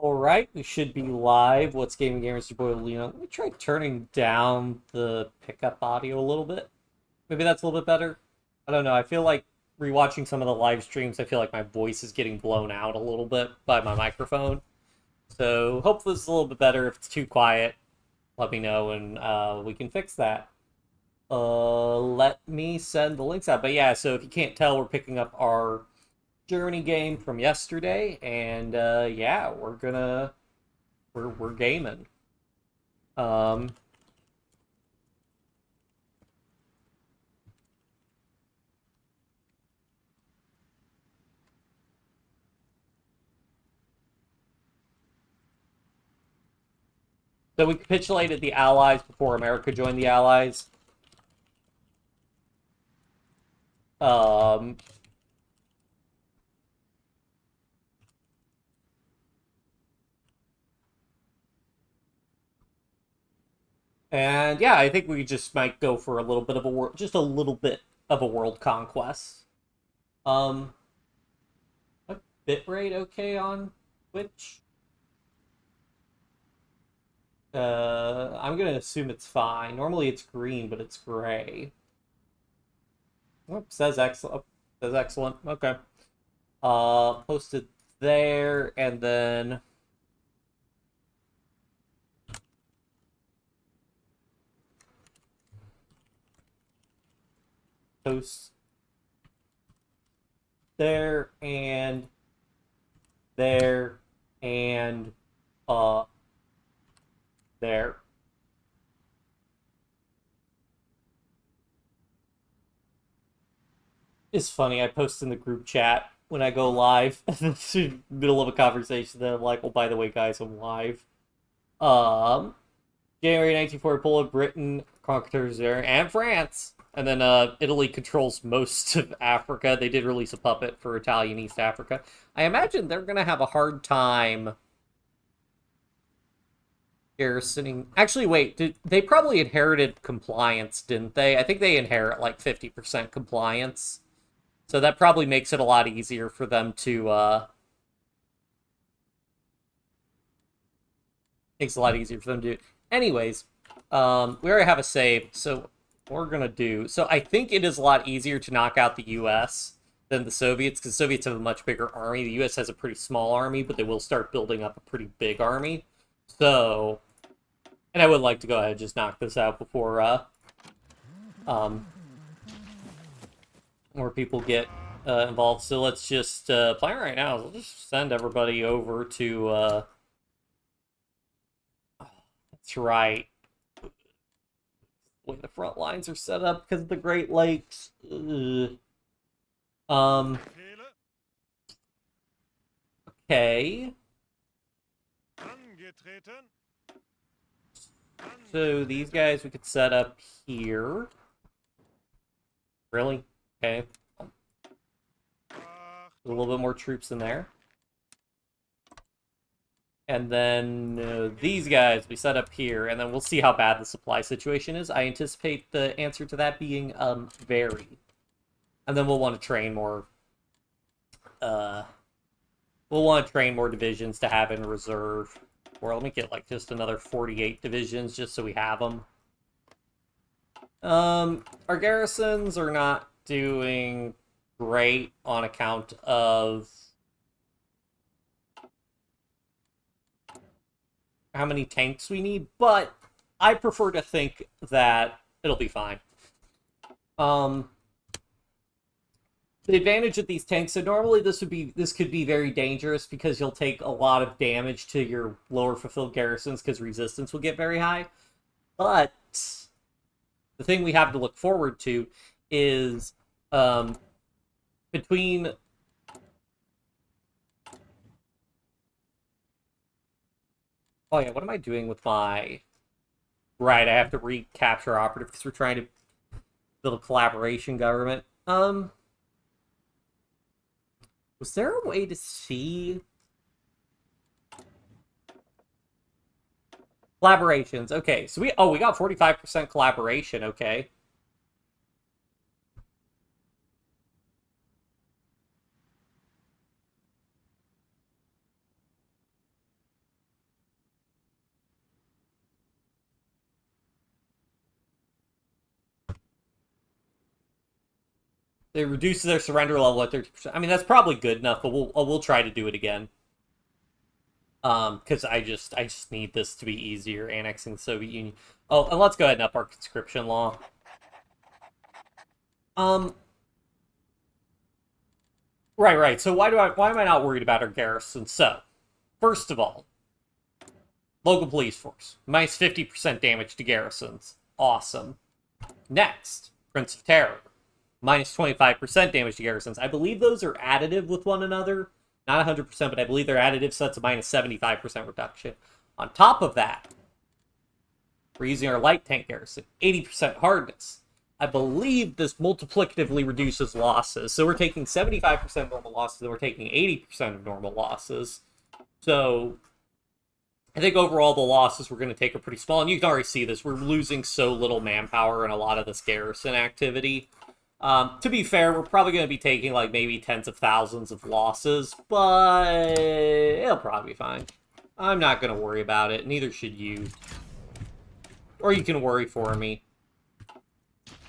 Alright, we should be live. What's Gaming Gamers? Your boy Olino. Let me try turning down the pickup audio a little bit. Maybe that's a little bit better. I don't know. I feel like rewatching some of the live streams, I feel like my voice is getting blown out a little bit by my microphone. So hopefully it's a little bit better. If it's too quiet, let me know and we can fix that. Let me send the links out. But yeah, so if you can't tell, we're picking up our Journey game from yesterday, and yeah, we're gaming. Um, so we capitulated the Allies before America joined the Allies. Um, and yeah, I think we just might go for a little bit of a world, just a little bit of a world conquest. Um, what bitrate okay on Twitch? I'm gonna assume it's fine. Normally it's green, but it's gray. Oh, says excellent. Oh, says excellent. Okay. Posted there, and then post there, and there, and uh, there. It's funny. I post in the group chat when I go live, in the middle of a conversation. Then I'm like, "Well, by the way, guys, I'm live." Um, January 1940, Poland, Britain conquers there, and France. And then Italy controls most of Africa. They did release a puppet for Italian East Africa. I imagine they're going to have a hard time garrisoning. Actually, wait, they probably inherited compliance, didn't they? I think they inherit like 50% compliance. So that probably makes it a lot easier for them to makes it a lot easier for them to do. Anyways, we already have a save, so what we're gonna do. So I think it is a lot easier to knock out the U.S. than the Soviets, because the Soviets have a much bigger army. The U.S. has a pretty small army, but they will start building up a pretty big army. So, and I would like to go ahead and just knock this out before um, more people get involved. So let's just plan right now. We'll just send everybody over to. That's right. The way the front lines are set up because of the Great Lakes. Ugh. Um. Okay. So these guys we could set up here. Really? Okay. A little bit more troops in there. And then these guys we set up here, and then we'll see how bad the supply situation is. I anticipate the answer to that being very. And then we'll want to train more. We'll want to train more divisions to have in reserve. Or let me get like just another 48 divisions just so we have them. Our garrisons are not doing great on account of how many tanks we need, but I prefer to think that it'll be fine. The advantage of these tanks, so normally this could be very dangerous because you'll take a lot of damage to your lower fulfilled garrisons because resistance will get very high. But the thing we have to look forward to is between oh yeah, what am I doing with my right? I have to recapture operative because we're trying to build a collaboration government. Was there a way to see collaborations? Okay, so we got 45% collaboration. Okay, It reduces their surrender level at 30%. I mean, that's probably good enough, but we'll try to do it again. Because I just need this to be easier, annexing the Soviet Union. Oh, and let's go ahead and up our conscription law. Right. So why am I not worried about our garrison? So, first of all, local police force, minus 50% damage to garrisons. Awesome. Next, Prince of Terror, minus 25% damage to garrisons. I believe those are additive with one another. Not 100%, but I believe they're additive, so that's a minus 75% reduction. On top of that, we're using our light tank garrison, 80% hardness. I believe this multiplicatively reduces losses. So we're taking 75% normal losses, and we're taking 80% of normal losses. So I think overall the losses we're going to take are pretty small. And you can already see this. We're losing so little manpower in a lot of this garrison activity. To be fair, we're probably going to be taking like maybe tens of thousands of losses, but it'll probably be fine. I'm not going to worry about it. Neither should you. Or you can worry for me.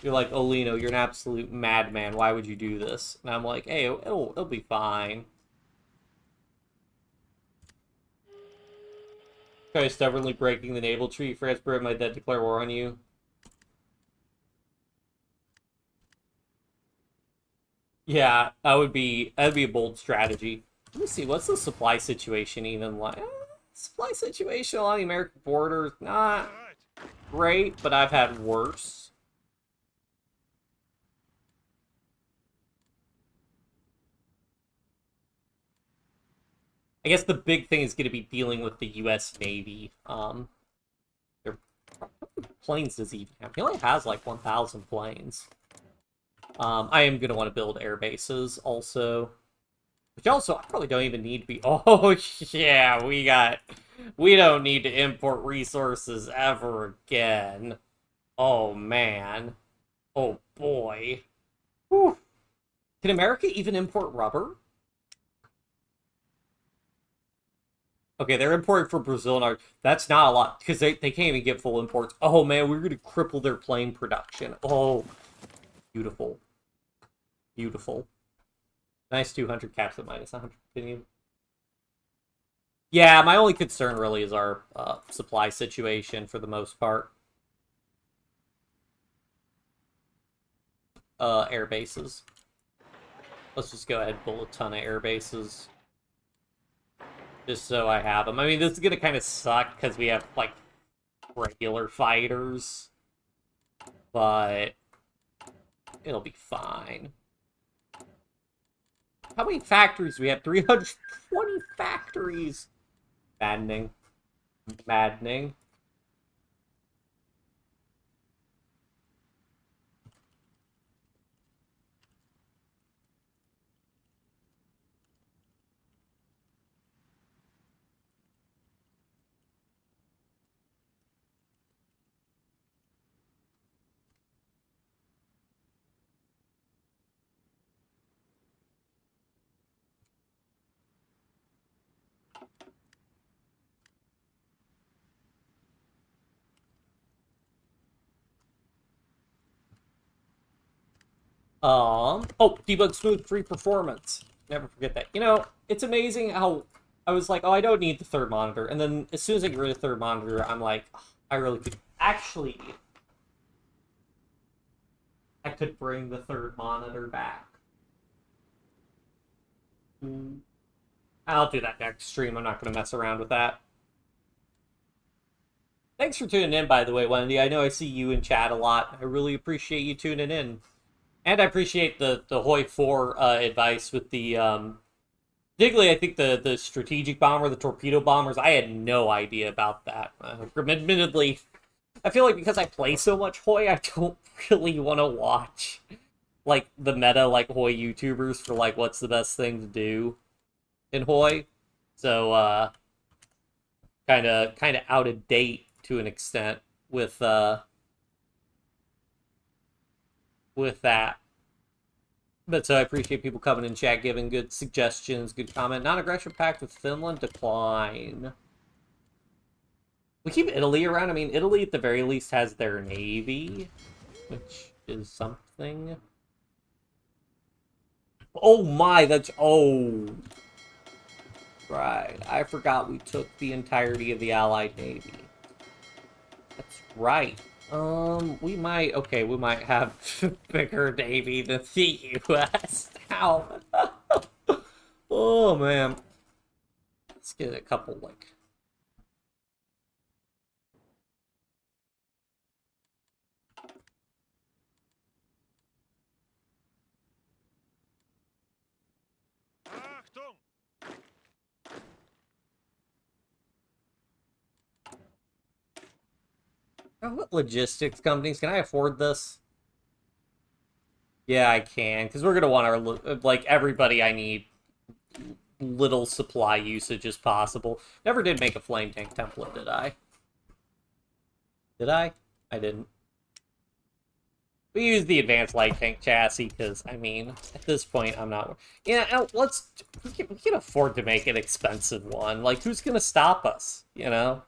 You're like, Olino, you're an absolute madman. Why would you do this? And I'm like, hey, it'll be fine. Try stubbornly breaking the naval treaty. France, Britain might then declare war on you. Yeah, that'd be a bold strategy. Let me see, what's the supply situation even like? Supply situation along the American border, not great, but I've had worse. I guess the big thing is going to be dealing with the U.S. Navy. Their planes does he even have? He only has like 1,000 planes. I am going to want to build air bases also. Which also, I probably don't even need to be... Oh, yeah, we don't need to import resources ever again. Oh, man. Oh, boy. Whew. Can America even import rubber? Okay, they're importing from Brazil and that's not a lot, because they can't even get full imports. Oh, man, we're going to cripple their plane production. Oh, beautiful. Beautiful. Nice 200 caps at minus 100 opinion. Yeah, my only concern really is our supply situation for the most part. Air bases. Let's just go ahead and build a ton of air bases. Just so I have them. I mean, this is going to kind of suck because we have, like, regular fighters. But it'll be fine. How many factories do we have? 320 factories! Maddening. Maddening. Oh, debug smooth free performance. Never forget that. You know, it's amazing how I was like, oh, I don't need the third monitor. And then as soon as I get rid of the third monitor, I'm like, oh, I really could. Actually, I could bring the third monitor back. I'll do that next stream. I'm not going to mess around with that. Thanks for tuning in, by the way, Wendy. I know I see you in chat a lot. I really appreciate you tuning in. And I appreciate the HOI4 advice with the, particularly I think the strategic bomber, the torpedo bombers. I had no idea about that. Admittedly, I feel like because I play so much HOI, I don't really want to watch, like, the meta, like, HOI YouTubers for, like, what's the best thing to do in HOI. So, kind of out of date to an extent with that. But so I appreciate people coming in chat, giving good suggestions, good comment. Non-aggression pact with Finland, decline. We keep Italy around. I mean, Italy at the very least has their navy, which is something. Oh my, that's... Oh. Right. I forgot we took the entirety of the Allied Navy. That's right. We might... Okay, we might have bigger Navy than the U.S. now. Oh, man. Let's get a couple, like... What logistics companies? Can I afford this? Yeah, I can, because we're going to want our... Like, everybody I need little supply usage as possible. Never did make a flame tank template, did I? Did I? I didn't. We use the advanced light tank chassis because, I mean, at this point, I'm not... Yeah, let's... We can afford to make an expensive one. Like, who's going to stop us, you know?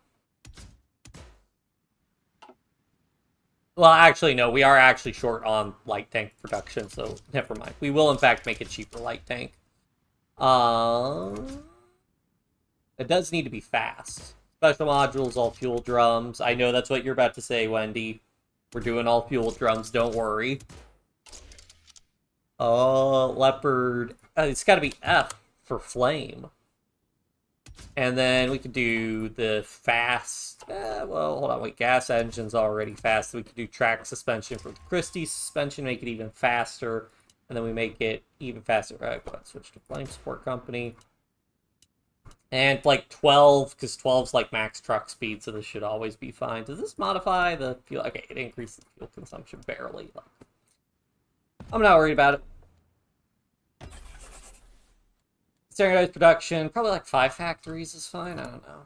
Well, actually, no. We are actually short on light tank production, so never mind. We will, in fact, make a cheaper light tank. It does need to be fast. Special modules, all fuel drums. I know that's what you're about to say, Wendy. We're doing all fuel drums, don't worry. Oh, Leopard. It's got to be F for flame. And then we could do the fast... well, hold on, wait. Gas engine's already fast. We could do track suspension for the Christie suspension, make it even faster. And then we make it even faster. All right, go ahead, switch to flame support company. And like 12, because 12's like max truck speed, so this should always be fine. Does this modify the fuel? Okay, it increases fuel consumption barely. I'm not worried about it. Standardized production, probably like 5 factories is fine. I don't know.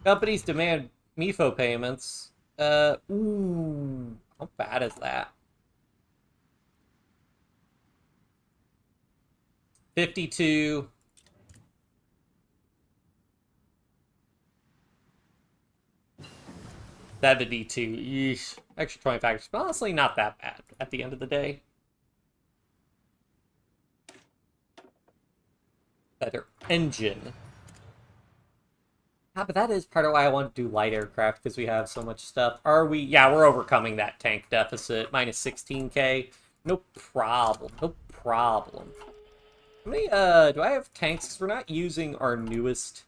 Companies demand MIFO payments. Ooh, how bad is that? 52. $72. Yeesh. Extra 20 factors. But honestly, not that bad at the end of the day. Better engine. Ah, but that is part of why I want to do light aircraft, because we have so much stuff. Are we? Yeah, we're overcoming that tank deficit. Minus 16k. No problem. No problem. How many, do I have tanks? Because we're not using our newest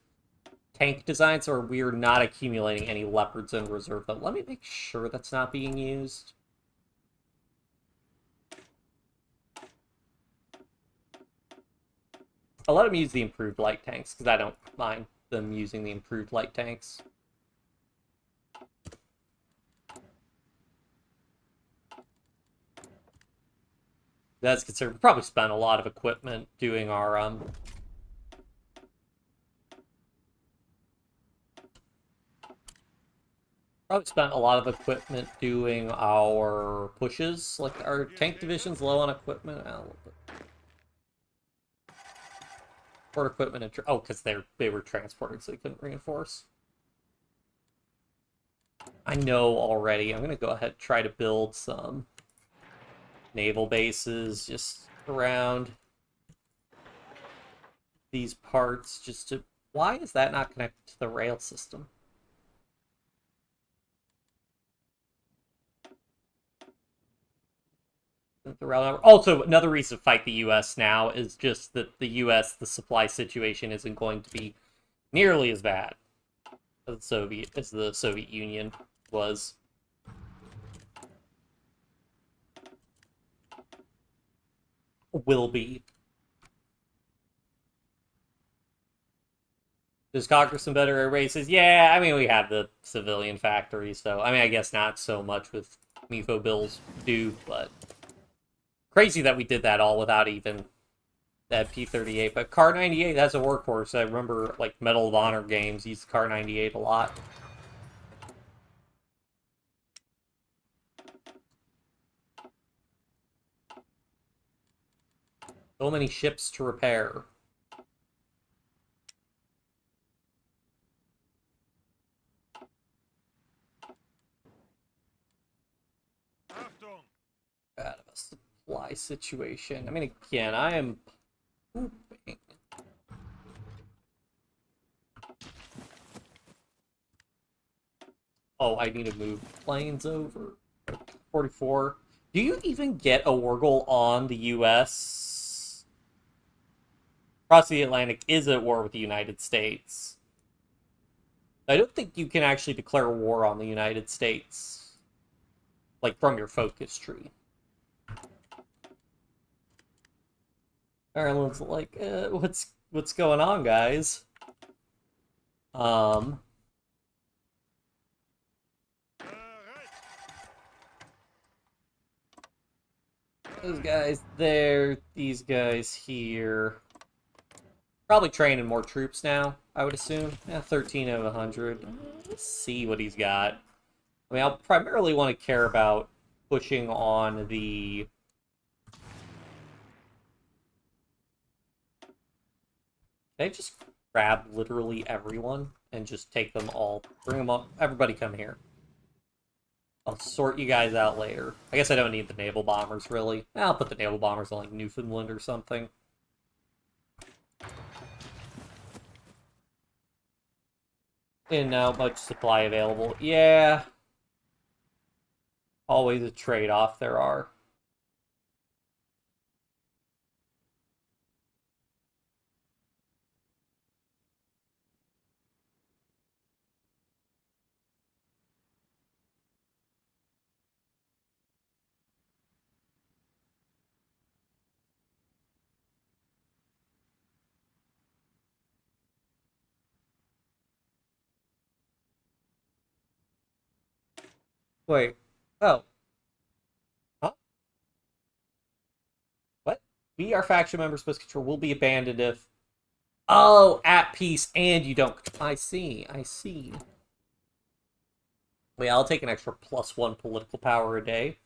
tank designs, or we're not accumulating any Leopards in reserve, though. Let me make sure that's not being used. I'll let them use the improved light tanks, because I don't mind them using the improved light tanks. That's considered. We probably spent a lot of equipment doing our probably spent a lot of equipment doing our pushes. Like, our tank division's low on equipment. A little bit. Port equipment and... Oh, because they were transporting, so they couldn't reinforce. I know already. I'm going to go ahead and try to build some naval bases just around these parts, just to... Why is that not connected to the rail system? Also, another reason to fight the U.S. now is just that the U.S., the supply situation isn't going to be nearly as bad as the Soviet Union was. Will be. Does conquer some better air bases? Yeah, I mean, we have the civilian factories, so... I mean, I guess not so much with MIFO bills due, but... Crazy that we did that all without even that P-38. But Kar-98, that's a workhorse. I remember, like, Medal of Honor games used Kar-98 a lot. So many ships to repair. supply situation. I mean, again, I am pooping. Oh, I need to move planes over. 44. Do you even get a war goal on the U.S.? Across the Atlantic is at war with the United States. I don't think you can actually declare war on the United States, like from your focus tree. Ireland's like, what's going on, guys? Those guys there, these guys here. Probably training more troops now, I would assume. Yeah, 13 of 100. Let's see what he's got. I mean, I'll primarily want to care about pushing on the... Can I just grab literally everyone and just take them all? Bring them up. Everybody come here. I'll sort you guys out later. I guess I don't need the naval bombers, really. I'll put the naval bombers on, like, Newfoundland or something. And now much supply available. Yeah. Always a trade-off there are. Wait. Oh. Huh? What? We, our faction members, post control will be abandoned if... Oh, at peace, and you don't... I see, I see. Wait, I'll take an extra +1 political power a day.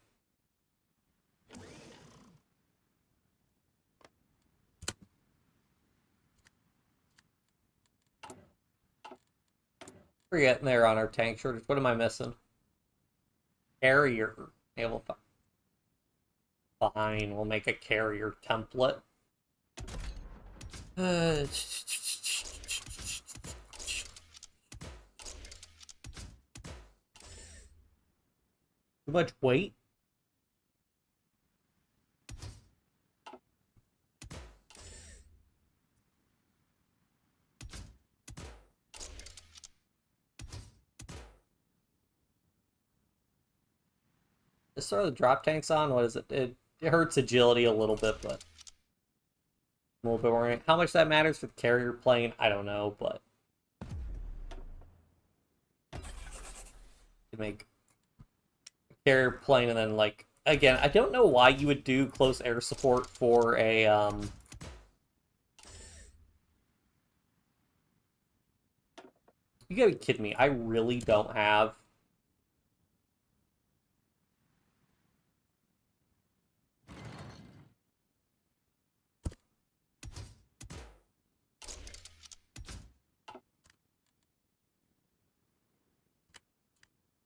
We're getting there on our tank shortage. What am I missing? Carrier. Naval... Fine, we'll make a carrier template. Too much weight? Just throw the drop tanks on? What is it? It hurts agility a little bit, but... A little bit more. How much that matters for the carrier plane, I don't know, but... To make a carrier plane and then, like... Again, I don't know why you would do close air support for a, You gotta be kidding me. I really don't have...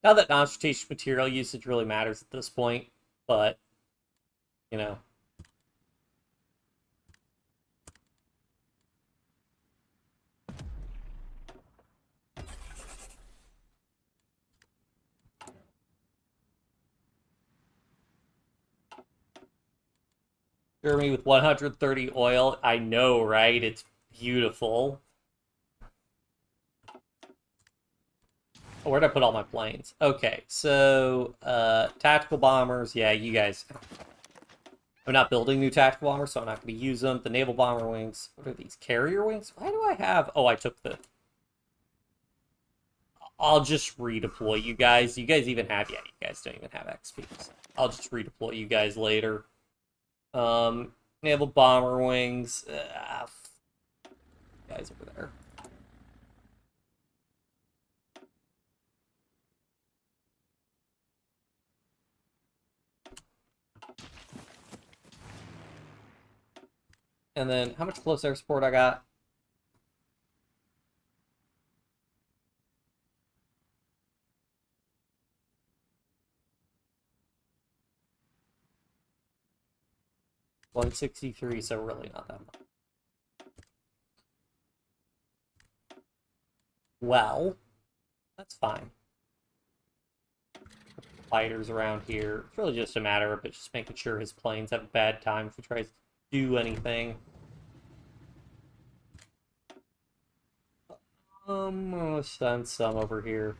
Not that non-strategic material usage really matters at this point, but, you know. Germany with 130 oil. I know, right? It's beautiful. Oh, where'd I put all my planes? Okay, so, tactical bombers. Yeah, you guys... I'm not building new tactical bombers, so I'm not going to use them. The naval bomber wings. What are these? Carrier wings? Why do I have... Oh, I took the... I'll just redeploy you guys. You guys even have... Yeah, you guys don't even have XPs. I'll just redeploy you guys later. Naval bomber wings. Guys over there. And then, how much close air support I got? 163, so really not that much. Well, that's fine. Fighters around here. It's really just a matter of just making sure his planes have a bad time if he tries to do anything. I'm gonna send some over here.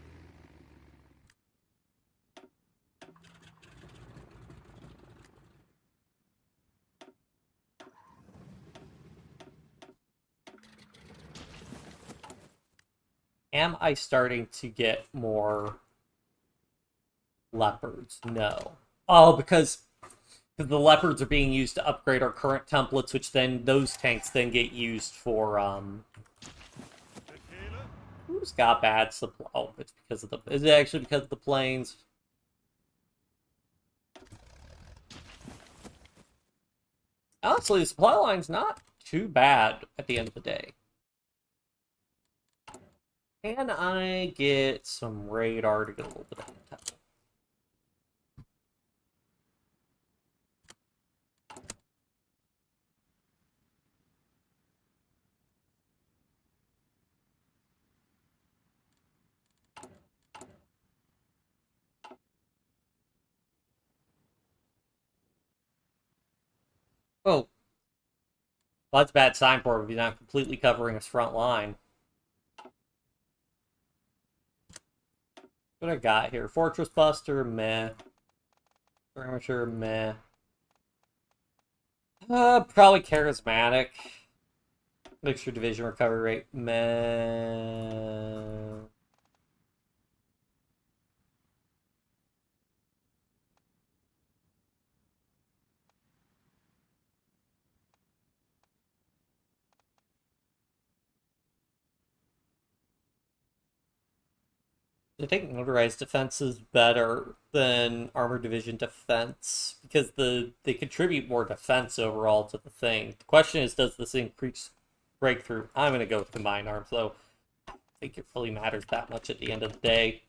Am I starting to get more leopards? No. Oh, because the leopards are being used to upgrade our current templates, which then those tanks then get used for who's got bad supply? Oh, it's because of the. Is it actually because of the planes? Honestly, the supply line's not too bad at the end of the day. Can I get some radar to get a little bit of intel? Oh, well, that's a bad sign for him if he's not completely covering his front line. What I got here? Fortress Buster, meh. Skirmisher, meh. Probably Charismatic. Mixture Division Recovery Rate, meh. I think motorized defense is better than armored division defense because they contribute more defense overall to the thing. The question is, does this increase breakthrough? I'm gonna go with combined arms though. I think it really matters that much at the end of the day.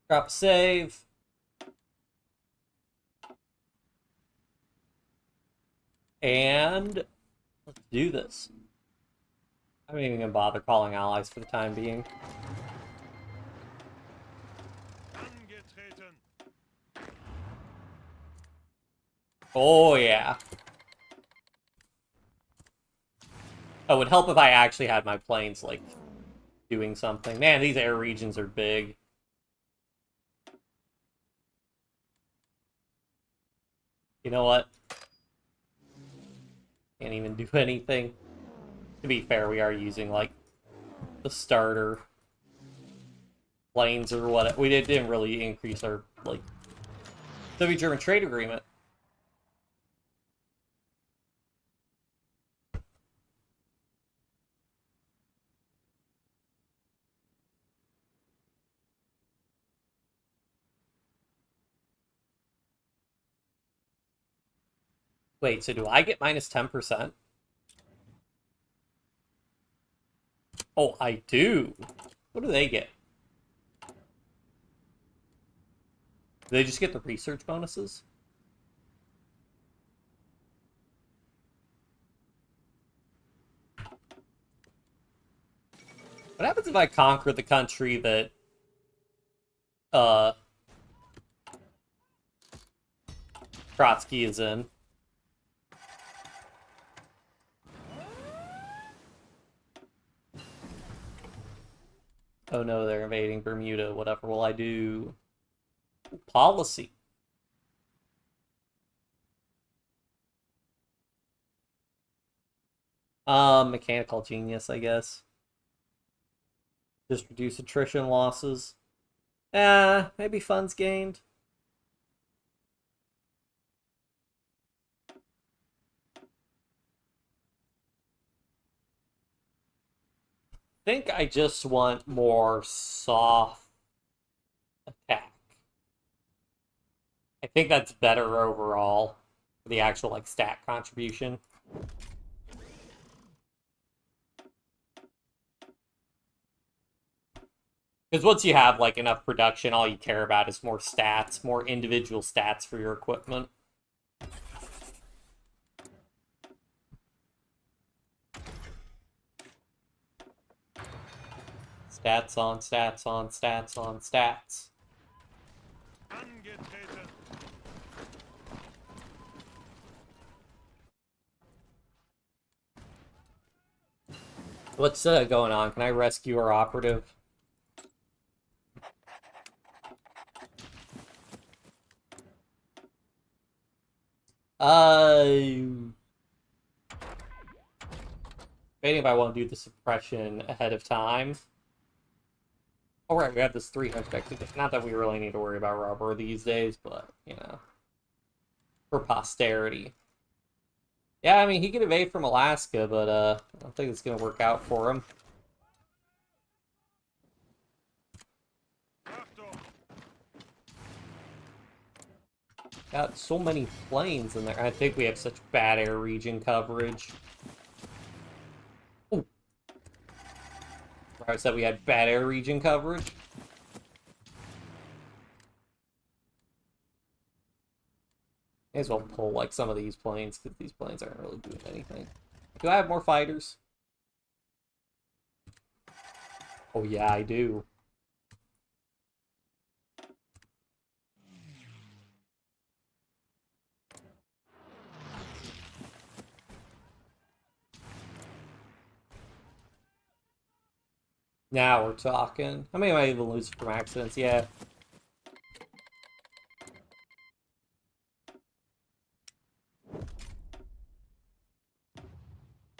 Drop a save. And let's do this. I'm not even gonna bother calling allies for the time being. Oh yeah. Oh, it would help if I actually had my planes like doing something. Man, these air regions are big. You know what? Can't even do anything. To be fair, we are using like the starter planes or what. We didn't really increase our like Soviet-German trade agreement. Wait, so do I get minus 10%? Oh, I do. What do they get? Do they just get the research bonuses? What happens if I conquer the country that uh Trotsky is in? Oh no, they're invading Bermuda. Whatever will I do? Policy. Mechanical genius, I guess. Just reduce attrition losses. Maybe funds gained. I think I just want more soft attack. I think that's better overall for the actual like stat contribution. Because once you have like enough production, all you care about is more stats, more individual stats for your equipment. Stats on stats on stats on stats. What's going on? Can I rescue our operative? Debating if I want to do the suppression ahead of time. Oh, right, we have this 3 hunchback. Not that we really need to worry about rubber these days, but, you know, for posterity. Yeah, I mean, he could evade from Alaska, but I don't think it's going to work out for him. Got so many planes in there. I think we have such bad air region coverage. Ooh. I said we had bad air region coverage. May as well pull like some of these planes, because these planes aren't really doing anything. Do I have more fighters? Oh yeah, I do. Now we're talking. How many am I even losing from accidents? Yeah.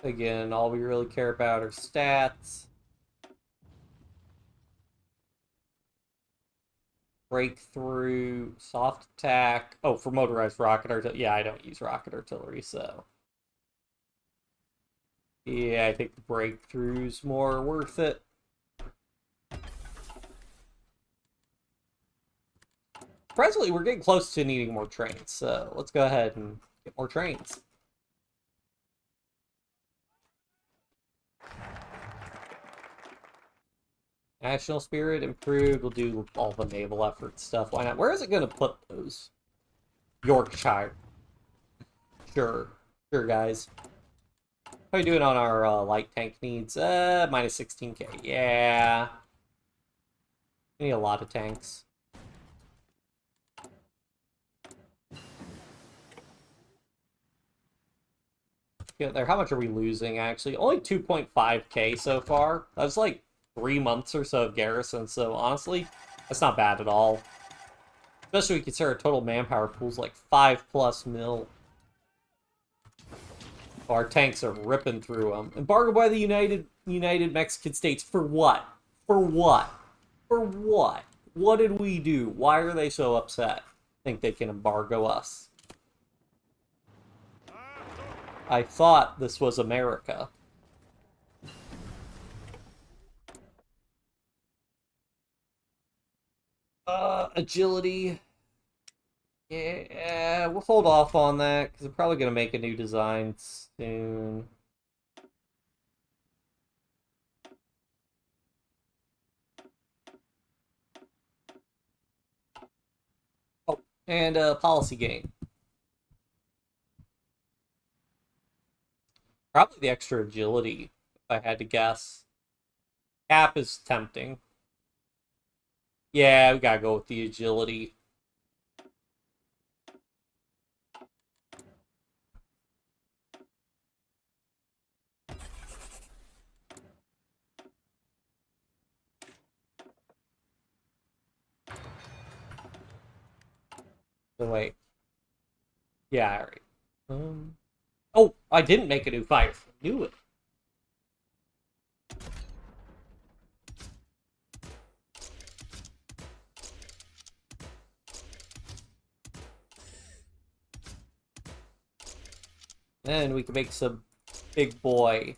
Again, all we really care about are stats. Breakthrough, soft attack. Oh, for motorized rocket artillery. Yeah, I don't use rocket artillery, so. Yeah, I think the breakthrough's more worth it. Presently, we're getting close to needing more trains, so let's go ahead and get more trains. National spirit improved. We'll do all the naval effort stuff. Why not? Where is it going to put those? Yorkshire. Sure. Sure, guys. How are you doing on our light tank needs? Minus 16k. Yeah. We need a lot of tanks. Get there. How much are we losing, actually? Only 2.5k so far. That's like 3 months or so of garrison, so honestly, that's not bad at all. Especially when you consider our total manpower pool's like 5+ mil. Our tanks are ripping through them. Embargo by the United Mexican States for what? For what? For what? What did we do? Why are they so upset? Think they can embargo us? I thought this was America. Agility. Yeah, we'll hold off on that, because I'm probably going to make a new design soon. Oh, and policy gain. Probably the extra agility, if I had to guess. Cap is tempting. Yeah, we gotta go with the agility. So wait. Yeah, alright. Oh, I didn't make a new fire. Knew it. Then we can make some big boy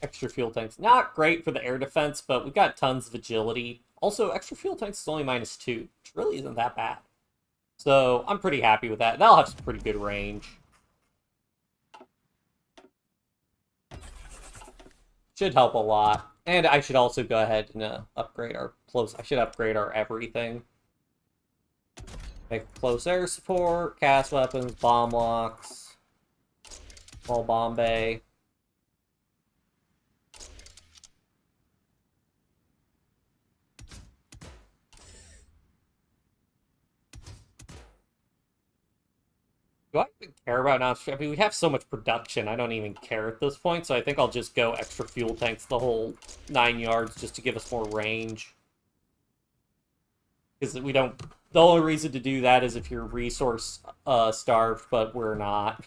extra fuel tanks. Not great for the air defense, but we got tons of agility. Also, extra fuel tanks is only -2, which really isn't that bad. So I'm pretty happy with that. That'll have some pretty good range. Should help a lot. And I should also go ahead and upgrade our close. I should upgrade our everything. Make close air support, cast weapons, bomb locks, small bomb bay. Do I even care about not? I mean, we have so much production, I don't even care at this point, so I think I'll just go extra fuel tanks the whole 9 yards just to give us more range. Because we don't... The only reason to do that is if you're resource starved, but we're not.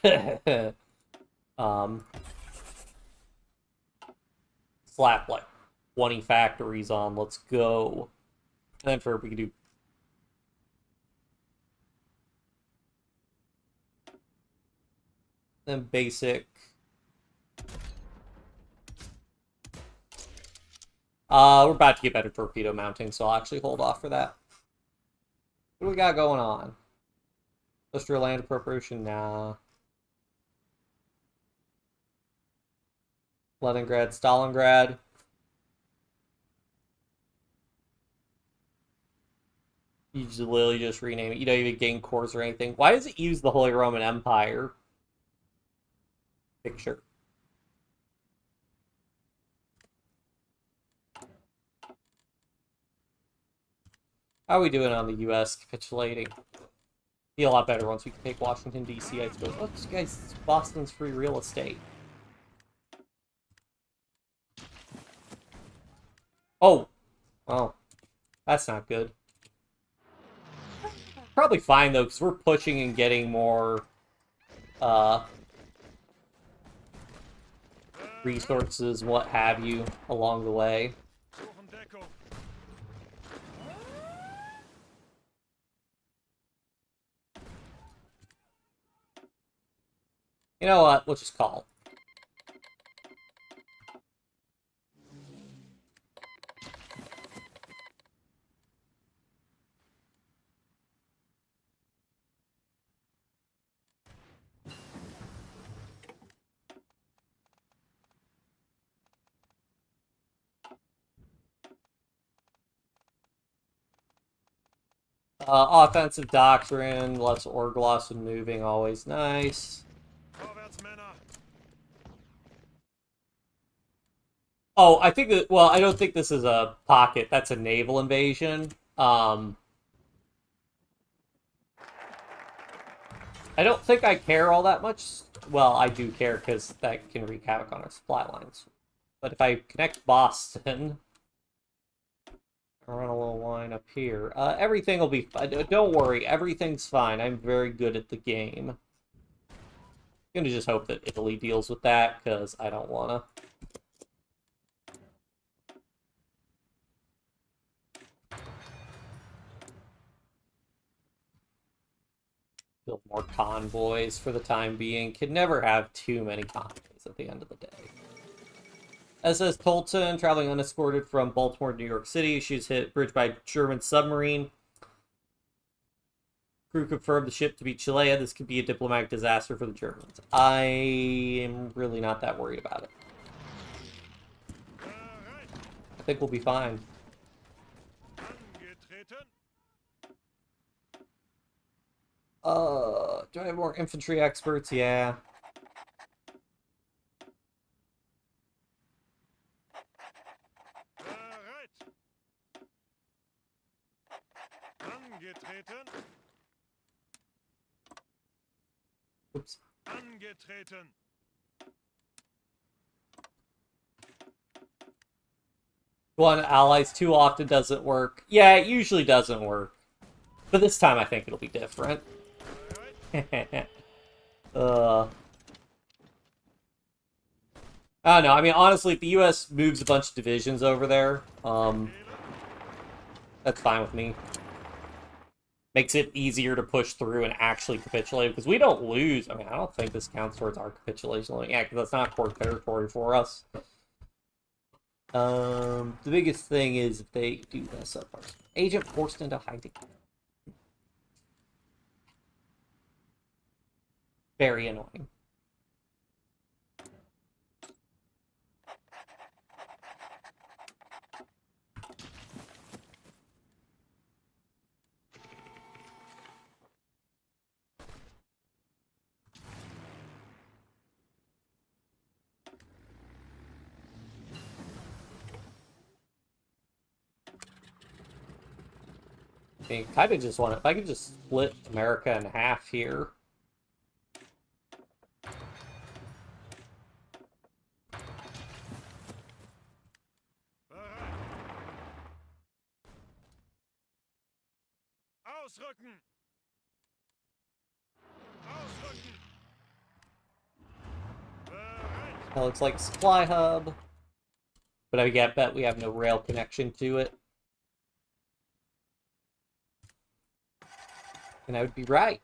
Slap, like, 20 factories on, let's go. And then we can do... Then basic. We're about to get better torpedo mounting, so I'll actually hold off for that. What do we got going on? Industrial land appropriation? Nah. Leningrad, Stalingrad. You just literally just rename it. You don't even gain cores or anything. Why does it use the Holy Roman Empire picture? How are we doing on the U.S. capitulating? Be a lot better once we can take Washington, D.C., I suppose. Oh, guys, Boston's free real estate. Oh! Oh. That's not good. Probably fine, though, because we're pushing and getting more, resources, what have you, along the way. You know what? We'll just call. Offensive doctrine, less Orgloss and moving, always nice. Oh, I think that, well, I don't think this is a pocket. That's a naval invasion. I don't think I care all that much. Well, I do care because that can wreak havoc on our supply lines. But if I connect Boston, I'll run a little line up here. Everything will be fine. Don't worry, everything's fine. I'm very good at the game. I'm gonna just hope that Italy deals with that, because I don't wanna. Build more convoys for the time being. Can never have too many convoys at the end of the day. SS Colton, traveling unescorted from Baltimore to New York City. She's hit bridge by German submarine. Crew confirmed the ship to be Chilean. This could be a diplomatic disaster for the Germans. I am really not that worried about it. I think we'll be fine. Do I have more infantry experts? Yeah. Oops. One allies too often doesn't work. Yeah, it usually doesn't work. But this time I think it'll be different. I don't know. I mean, honestly, if the U.S. moves a bunch of divisions over there, that's fine with me. Makes it easier to push through and actually capitulate, because we don't lose. I mean, I don't think this counts towards our capitulation. Yeah, because that's not core territory for us. The biggest thing is if they do this up first. Agent forced into hiding. Very annoying. I mean, kind of just want to, if I could just split America in half here. That looks like a supply hub. But I bet we have no rail connection to it. And I would be right.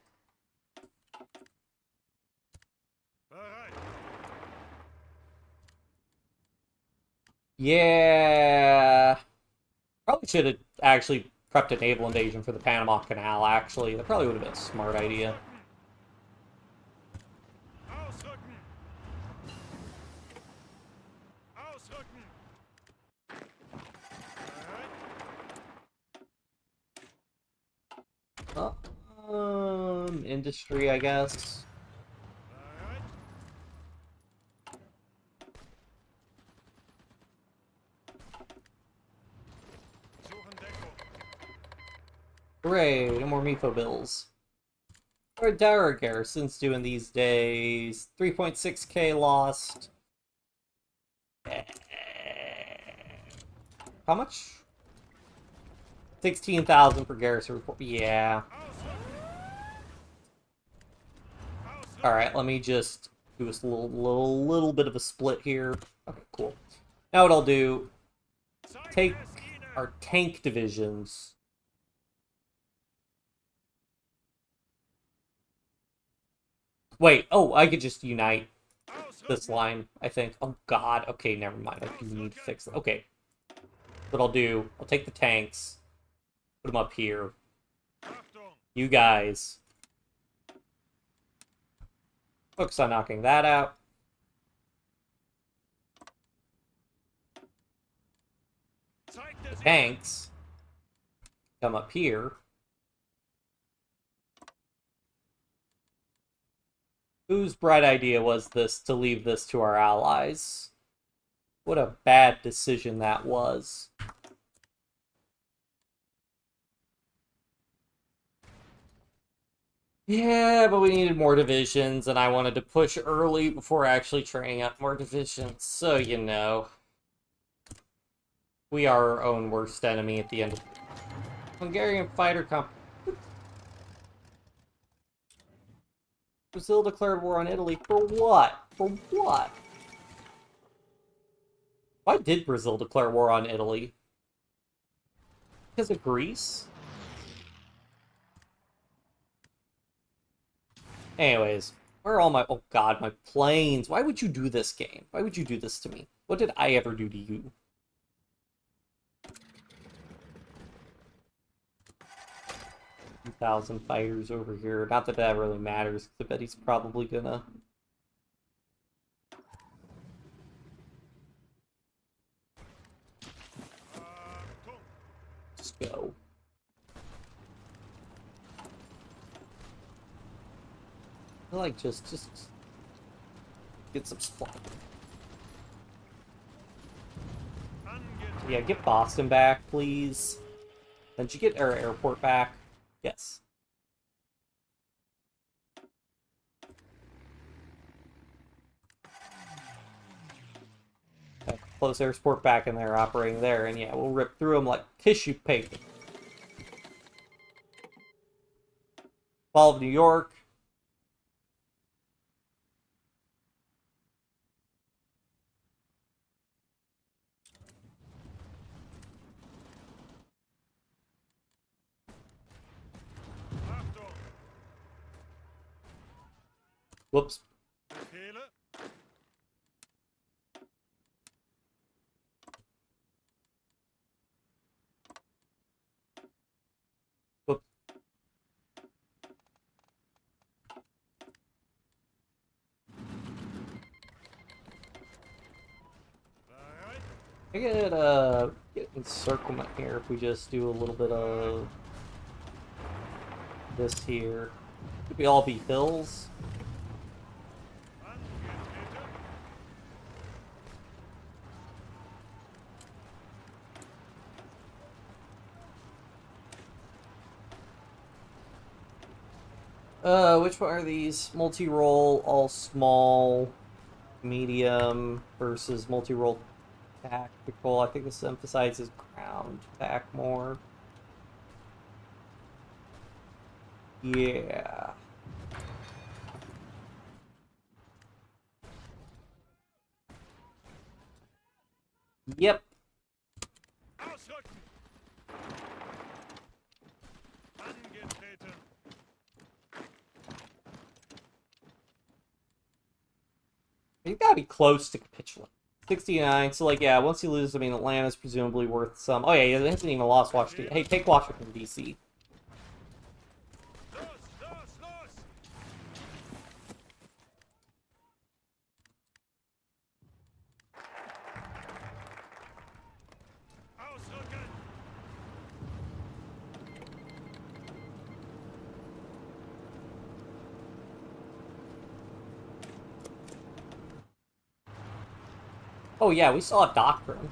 Yeah. Probably should have actually prepped a naval invasion for the Panama Canal, actually. That probably would have been a smart idea. Industry, I guess. Hooray, no more MIFO bills. What are Dara garrisons doing these days? 3.6k lost. How much? 16,000 per garrison report. Yeah. Alright, let me just do this little bit of a split here. Okay, cool. Now what I'll do, take our tank divisions. Wait, oh, I could just unite this line, I think. Oh god, okay, never mind. I do need to fix it. Okay. What I'll do, I'll take the tanks, put them up here. You guys focus on knocking that out. The tanks come up here. Whose bright idea was this to leave this to our allies? What a bad decision that was. Yeah, but we needed more divisions, and I wanted to push early before actually training up more divisions. So, you know, we are our own worst enemy at the end of Hungarian fighter comp. Brazil declared war on Italy. For what? For what? Why did Brazil declare war on Italy? Because of Greece? Anyways, where are all my... Oh god, my planes. Why would you do this, game? Why would you do this to me? What did I ever do to you? Thousand fighters over here. Not that that really matters, because I bet he's probably gonna... Just go. I like just get some supply. Yeah, get Boston back, please. Did you get our airport back? Yes. Okay, close airport back in there, operating there, and yeah, we'll rip through them like tissue paper. Fall of New York. Whoops. Whoops. I get encirclement here if we just do a little bit of this here. Could we all be hills? Which one are these? Multi-roll, all small, medium versus multi-roll tactical. I think this emphasizes ground attack more. Yeah. Yep. You gotta be close to capitulate. 69, so like, yeah, once you lose, I mean, Atlanta's presumably worth some. Oh yeah, it hasn't even lost Washington. Hey, take Washington, D.C. Oh yeah, we saw a doctrine.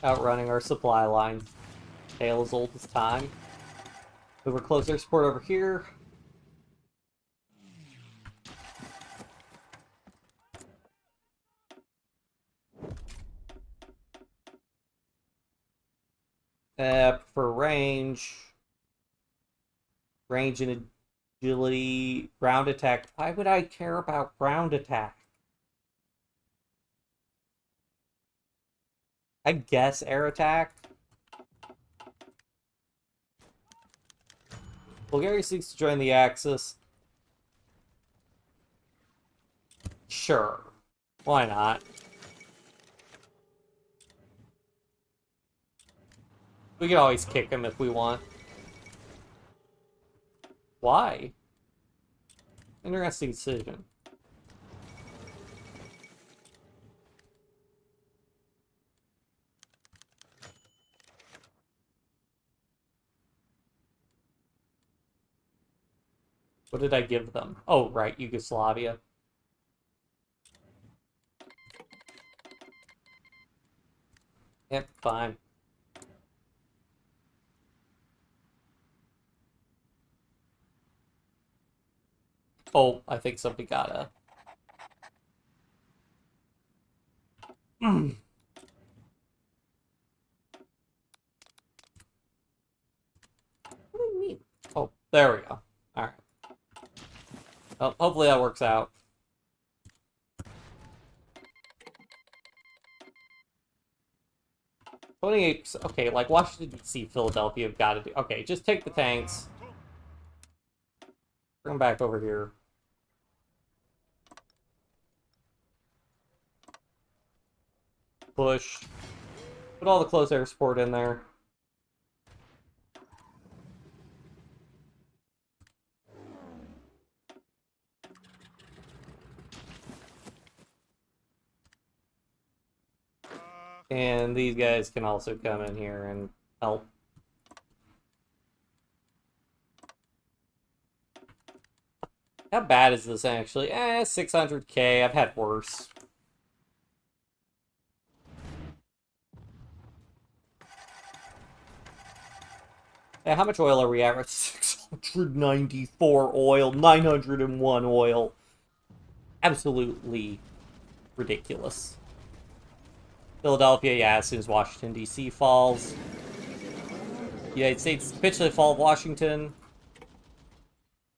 Outrunning our supply lines. Tale as old as time. Over closer support over here. For range. Range and agility. Ground attack. Why would I care about ground attack? I guess air attack. Bulgaria seeks to join the Axis. Sure. Why not? We can always kick him if we want. Why? Interesting decision. What did I give them? Oh, right, Yugoslavia. Yep, fine. Oh, I think somebody got a... What do you mean? Oh, there we go. Alright. Well, hopefully that works out. $28. Okay, like Washington D.C., Philadelphia have got to do. Okay, just take the tanks. Bring them back over here. Push. Put all the close air support in there. And these guys can also come in here and help. How bad is this actually? 600k. I've had worse. Yeah, how much oil are we at? 694 oil, 901 oil. Absolutely ridiculous. Philadelphia, yeah, as soon as Washington, D.C. falls. United States capitulate the fall of Washington.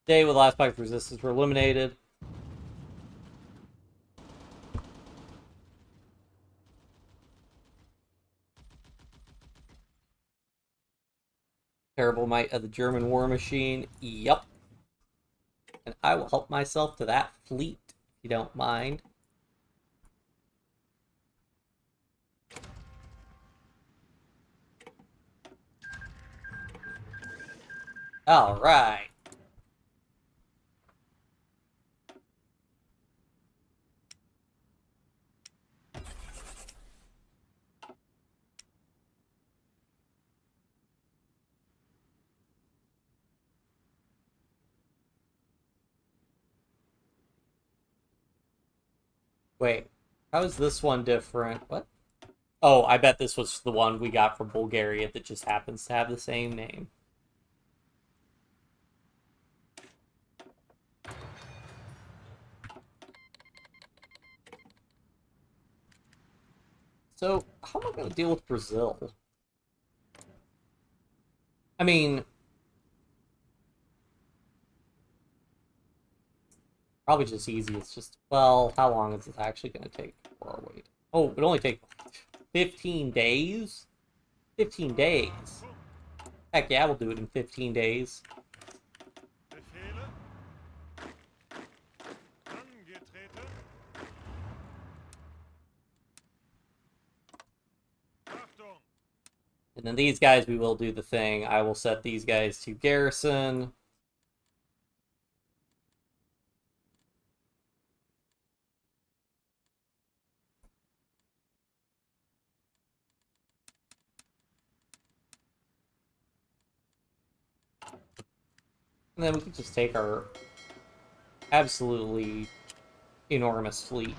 Day with the last pocket of resistance were eliminated. Terrible might of the German war machine. Yup. And I will help myself to that fleet, if you don't mind. Alright. Wait, how is this one different? What? Oh, I bet this was the one we got from Bulgaria that just happens to have the same name. So, how am I going to deal with Brazil? I mean, probably just easy. It's just, well, how long is this actually going to take for our wait? Oh, it only take 15 days? 15 days. Heck yeah, we'll do it in 15 days. And then these guys, we will do the thing. I will set these guys to garrison. And then we can just take our absolutely enormous fleet.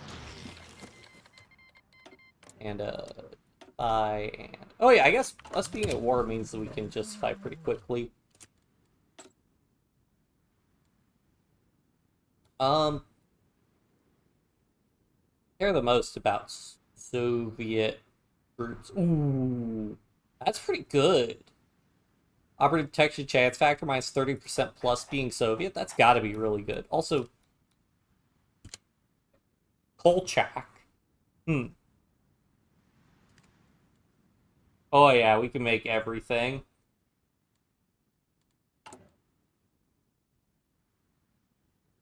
And, and... Oh yeah, I guess us being at war means that we can just fight pretty quickly. Care the most about Soviet groups. Ooh, that's pretty good. Operative detection chance factor minus 30% plus being Soviet. That's got to be really good. Also, Kolchak. Oh yeah, we can make everything.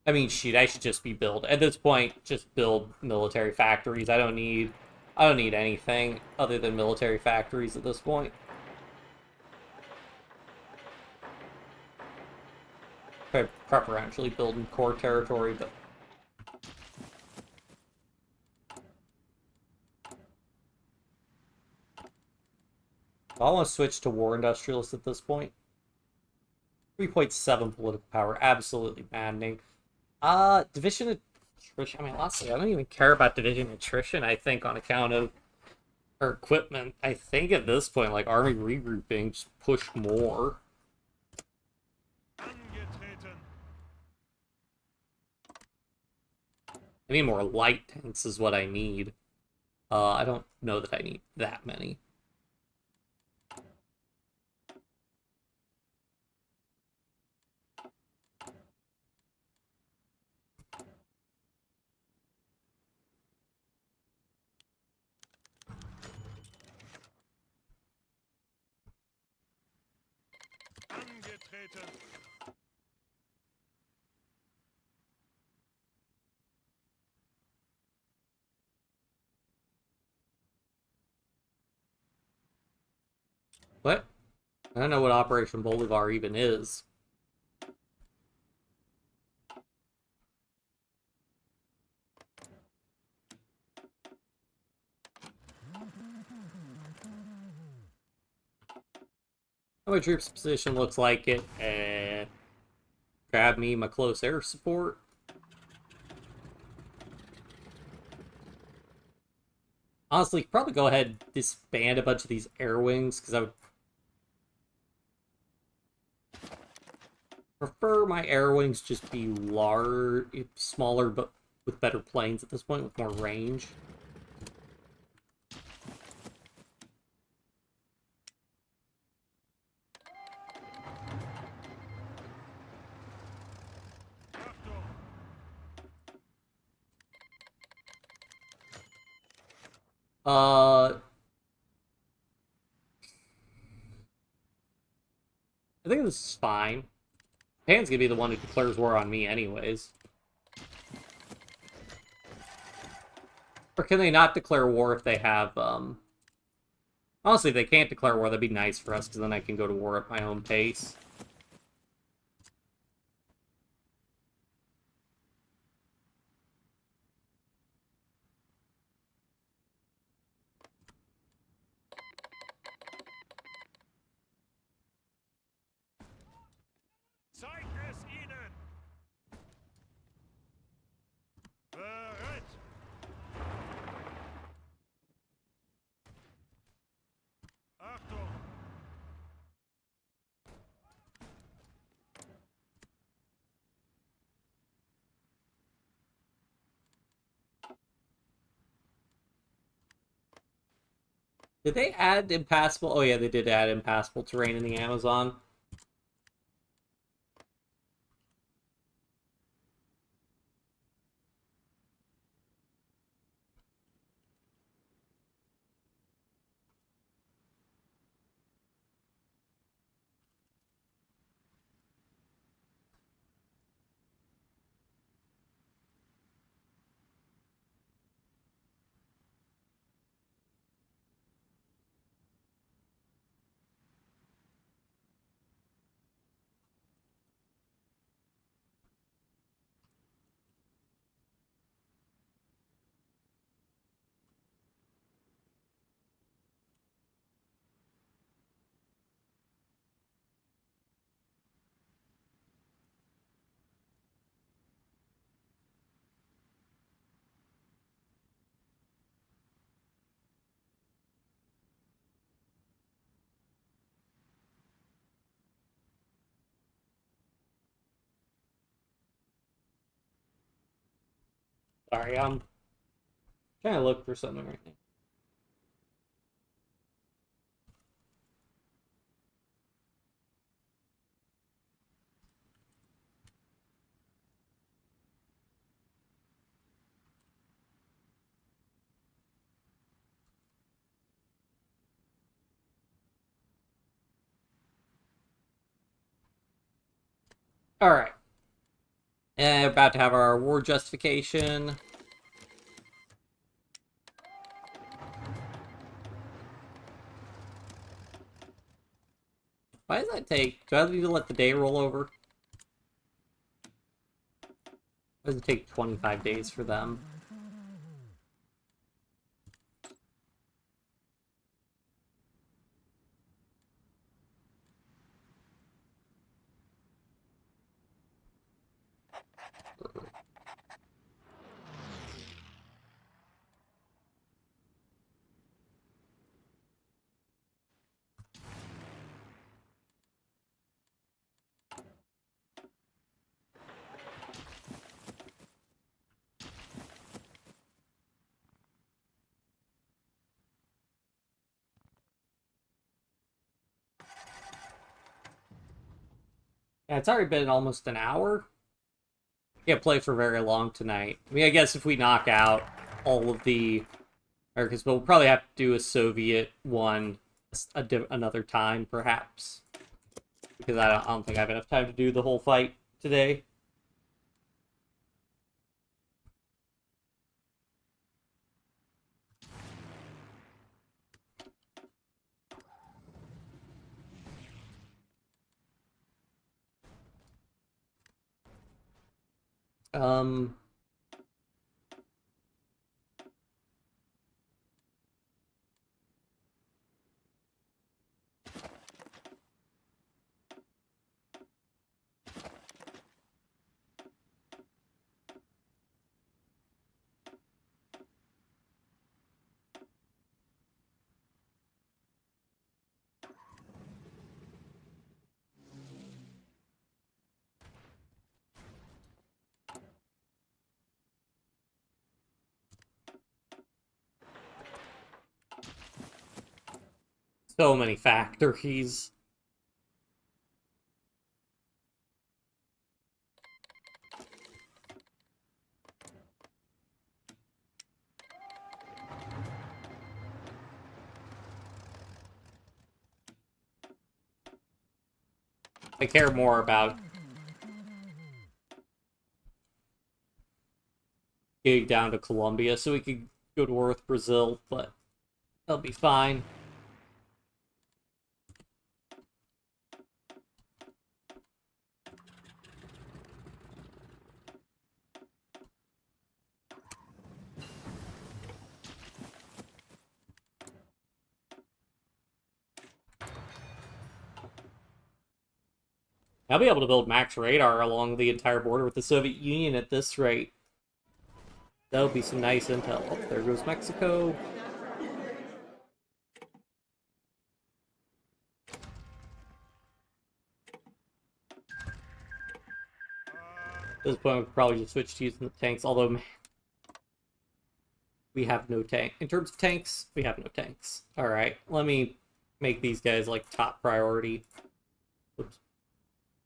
I mean, shoot, I should just be build. At this point, just build military factories. I don't need anything other than military factories at this point. Preferentially build in core territory, but I want to switch to war industrialist at this point. 3.7 political power, absolutely maddening. Division attrition. I mean, honestly, I don't even care about division attrition. I think on account of our equipment. I think at this point, like army regrouping, just push more. I need more light tanks is what I need. I don't know that I need that many. What? I don't know what Operation Bolivar even is. How my troops position looks like it. Grab me my close air support. Honestly, probably go ahead and disband a bunch of these air wings, because I would prefer my air wings just be smaller, but with better planes at this point, with more range. I think this is fine. Japan's gonna be the one who declares war on me anyways. Or can they not declare war if they have, Honestly, if they can't declare war, that'd be nice for us, because then I can go to war at my own pace. Zeig es ihnen! Bereit! Achtung! Did they add impassable? Oh yeah, they did add impassable terrain in the Amazon. Sorry, I'm trying to look for something right now. Alright. And about to have our war justification. Why does that take... Do I need to let the day roll over? Why does it take 25 days for them? Yeah, it's already been almost an hour. Can't play for very long tonight. I mean, I guess if we knock out all of the Americans, but we'll probably have to do a Soviet one another time, perhaps. Because I don't think I have enough time to do the whole fight today. Um... So many factories. I care more about getting down to Colombia so we could go to war with Brazil, but they'll be fine. I'll be able to build max radar along the entire border with the Soviet Union at this rate. That'll be some nice intel. Oh, there goes Mexico. At this point, we could probably just switch to using the tanks, although we have no tank. In terms of tanks, we have no tanks. Alright, let me make these guys, like, top priority. Oops.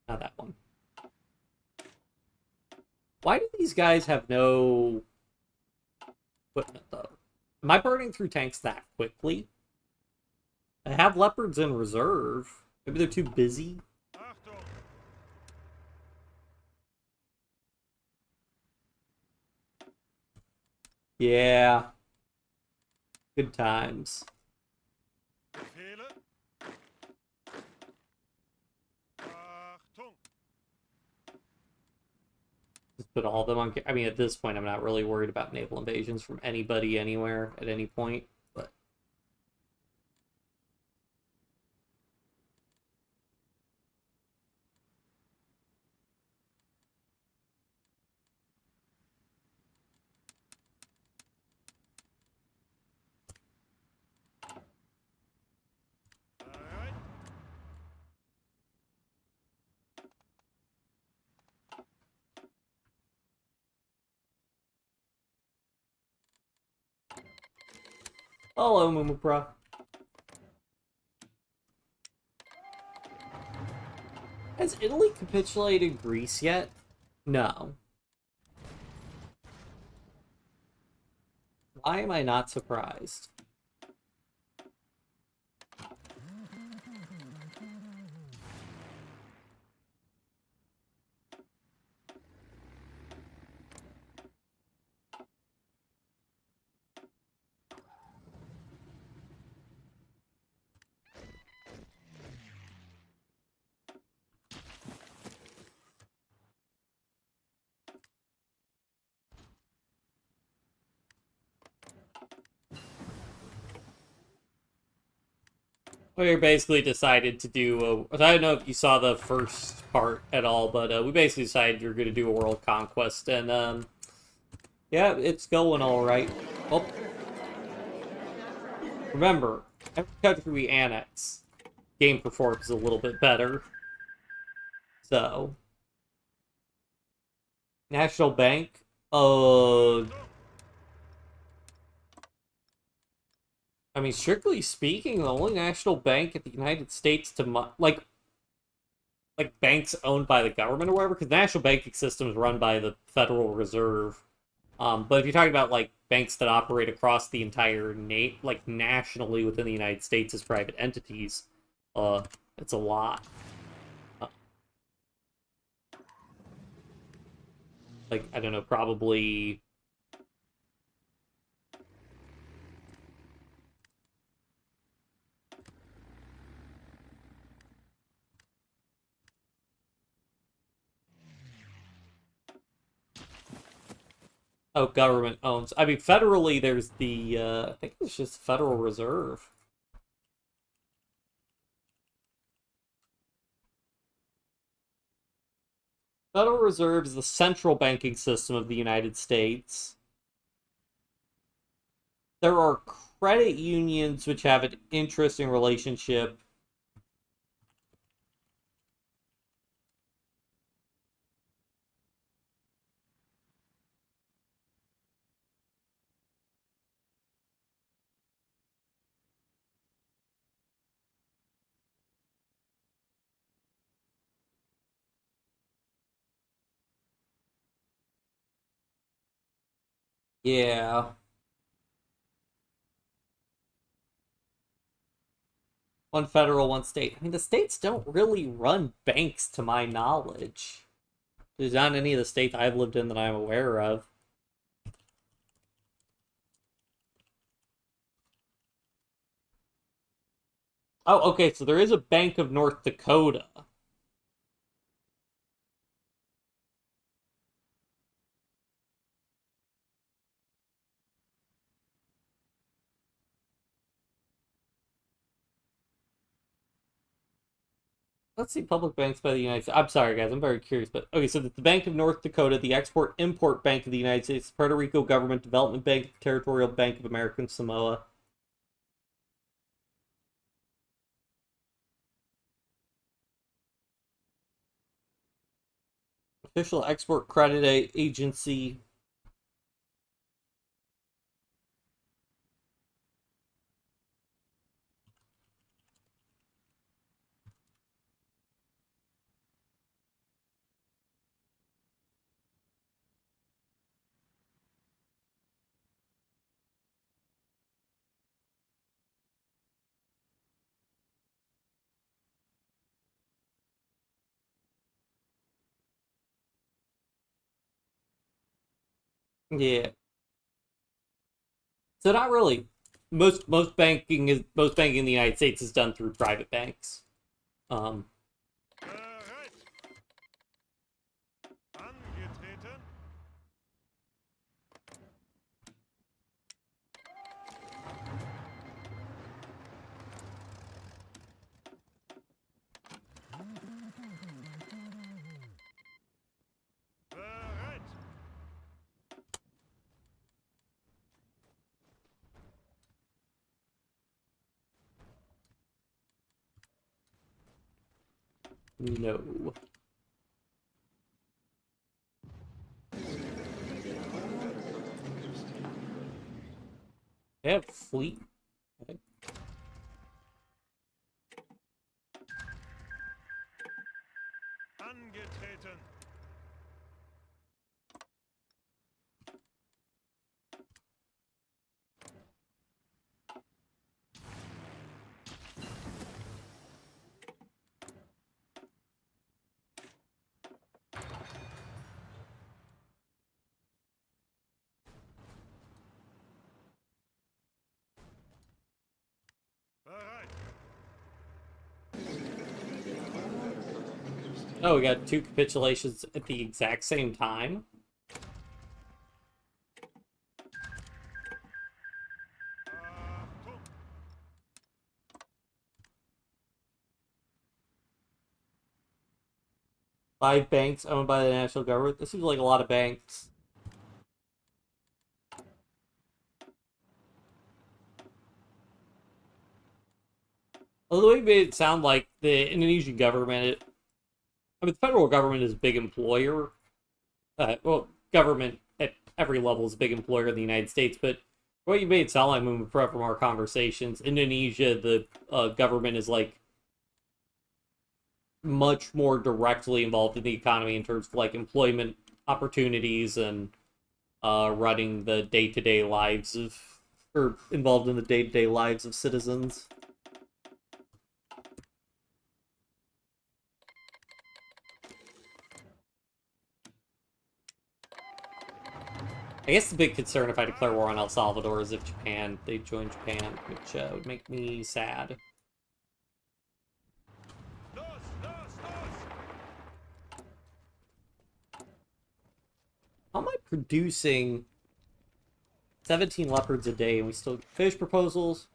Not that one. Why do these guys have no equipment, though? Am I burning through tanks that quickly? I have leopards in reserve. Maybe they're too busy. Achtung! Yeah. Good times. Befehle. Achtung! Just put all of them on. I mean, at this point, I'm not really worried about naval invasions from anybody anywhere at any point. But Bereit. hello, Mumupra. Has Italy capitulated Greece yet? No. Why am I not surprised? We basically decided to do I don't know if you saw the first part at all, but we basically decided you're going to do a world conquest, and yeah, it's going all right. Oh, remember, every country we annex, game performs a little bit better. So, National Bank, I mean, strictly speaking, the only national bank in the United States to like banks owned by the government or whatever, because the national banking system is run by the Federal Reserve. But if you're talking about like banks that operate across the entire like nationally within the United States as private entities, it's a lot. Uh, like I don't know, probably. Oh, government owns. I mean, federally, there's the. I think it's just Federal Reserve. Federal Reserve is the central banking system of the United States. There are credit unions which have an interesting relationship. Yeah. One federal, one state. I mean, the states don't really run banks to my knowledge. There's not any of the states I've lived in that I'm aware of. Oh, okay, so there is a Bank of North Dakota. Let's see, public banks by the United States. I'm sorry, guys, I'm very curious, but okay, so the Bank of North Dakota, the Export Import Bank of the United States, Puerto Rico Government Development Bank, Territorial Bank of American Samoa. Official Export Credit Agency. Yeah. So not really. Most banking in the United States is done through private banks. Um, Bereit. Angetreten. Bereit. no. They have fleet. Okay. Angetreten. 'Bereit. Oh, we got two capitulations at the exact same time. Achtung. 5 banks owned by the national government. This seems like a lot of banks. Although the way it made it sound like the Indonesian government, I mean, the federal government is a big employer. Well, government at every level is a big employer in the United States, but what you made it sound like when we prep from our conversations, Indonesia, the government is like much more directly involved in the economy in terms of like employment opportunities and running the day-to-day lives of, or involved in the day-to-day lives of citizens. I guess the big concern if I declare war on El Salvador is if they join Japan, which would make me sad. Los, los, los. How am I producing 17 leopards a day and we still get fish proposals?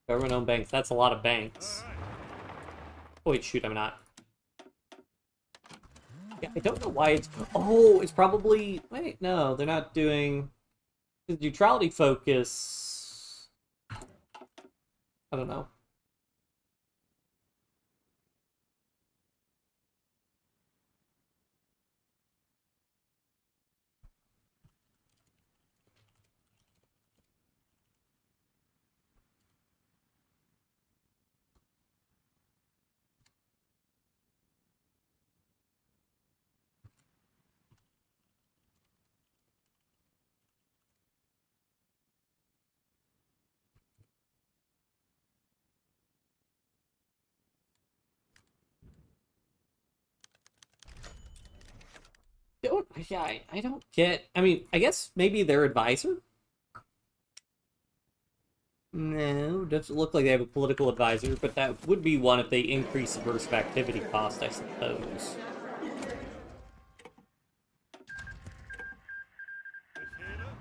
Government-owned banks. That's a lot of banks. Bereit. Oh, wait, shoot, I'm not. Yeah, I don't know why it's... Oh, it's probably... Wait, no, they're not doing... The neutrality focus... I don't know. I don't get. I mean, I guess maybe their advisor. No, doesn't look like they have a political advisor, but that would be one if they increase subversive activity cost, I suppose. Befehle.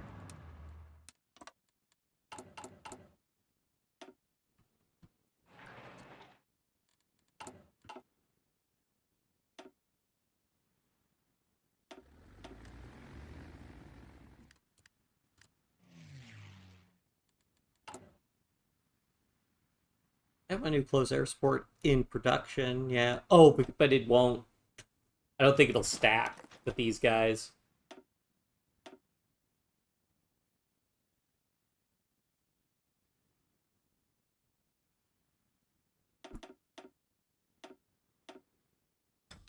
I have my new close air support in production, yeah. Oh, but it won't. I don't think it'll stack with these guys.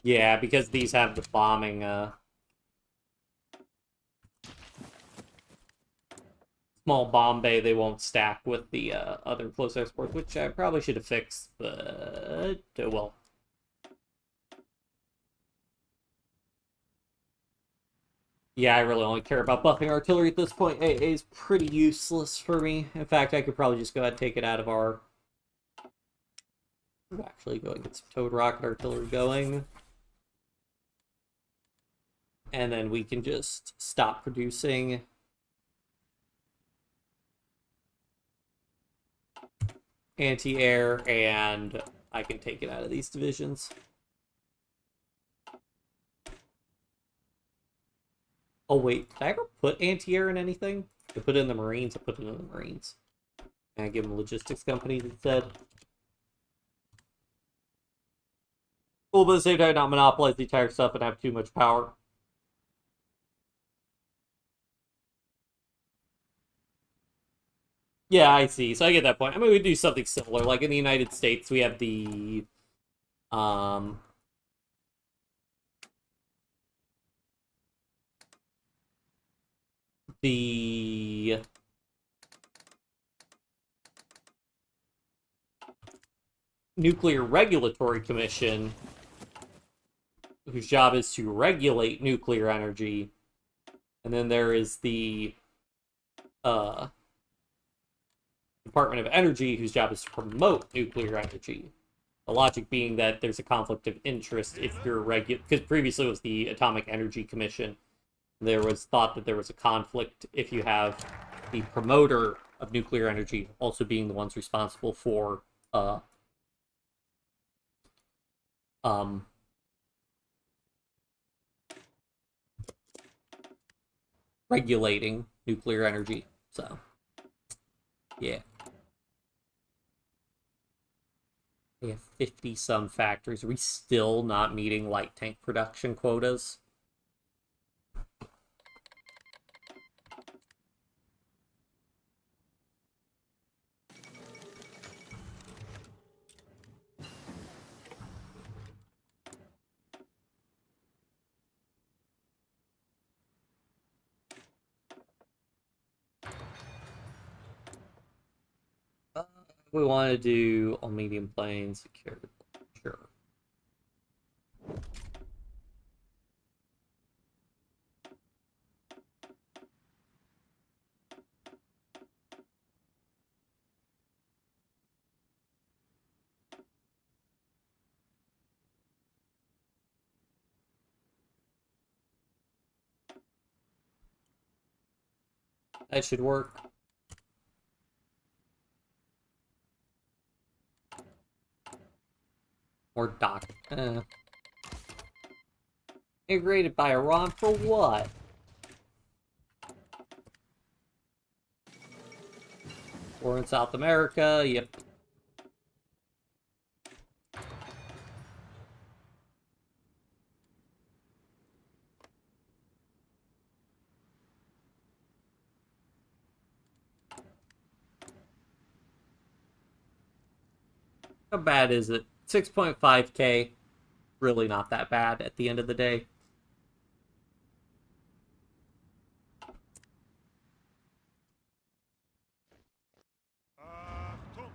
Yeah, because these have the bombing, small bomb bay, they won't stack with the other close air support, which I probably should have fixed, but well. Yeah, I really only care about buffing artillery at this point. AA is pretty useless for me. In fact, I could probably just go ahead and take it out of our... Actually, go and get some towed rocket artillery going. And then we can just stop producing anti-air, and I can take it out of these divisions. Oh wait, did I ever put anti-air in anything? I put it in the Marines, I put it in the Marines. And I give them logistics companies instead. Well, but at the same time, not monopolize the entire stuff and have too much power. Yeah, I see. So I get that point. I mean, we do something similar. Like in the United States, we have um, the Nuclear Regulatory Commission, whose job is to regulate nuclear energy. And then there is the Department of Energy, whose job is to promote nuclear energy. The logic being that there's a conflict of interest if you're because previously it was the Atomic Energy Commission. There was thought that there was a conflict if you have the promoter of nuclear energy also being the ones responsible for regulating nuclear energy. So, yeah. We have 50 some factories. Are we still not meeting light tank production quotas? We want to do all medium planes, secure. Sure. That should work. Or dock. Integrated by Iran for what? War in South America, yep. How bad is it? 6.5k. Really not that bad at the end of the day. Achtung!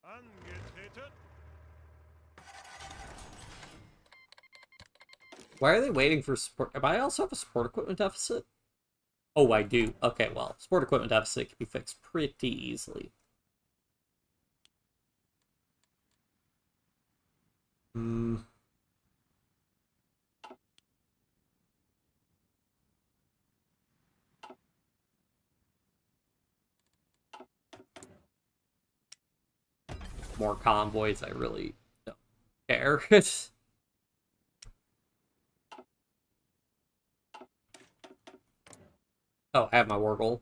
Angetreten. Why are they waiting for support? Am I also have a sport equipment deficit? Oh, I do. Okay, well, sport equipment deficit can be fixed pretty easily. Hmm. More convoys, I really don't care. Oh, I have my war goal.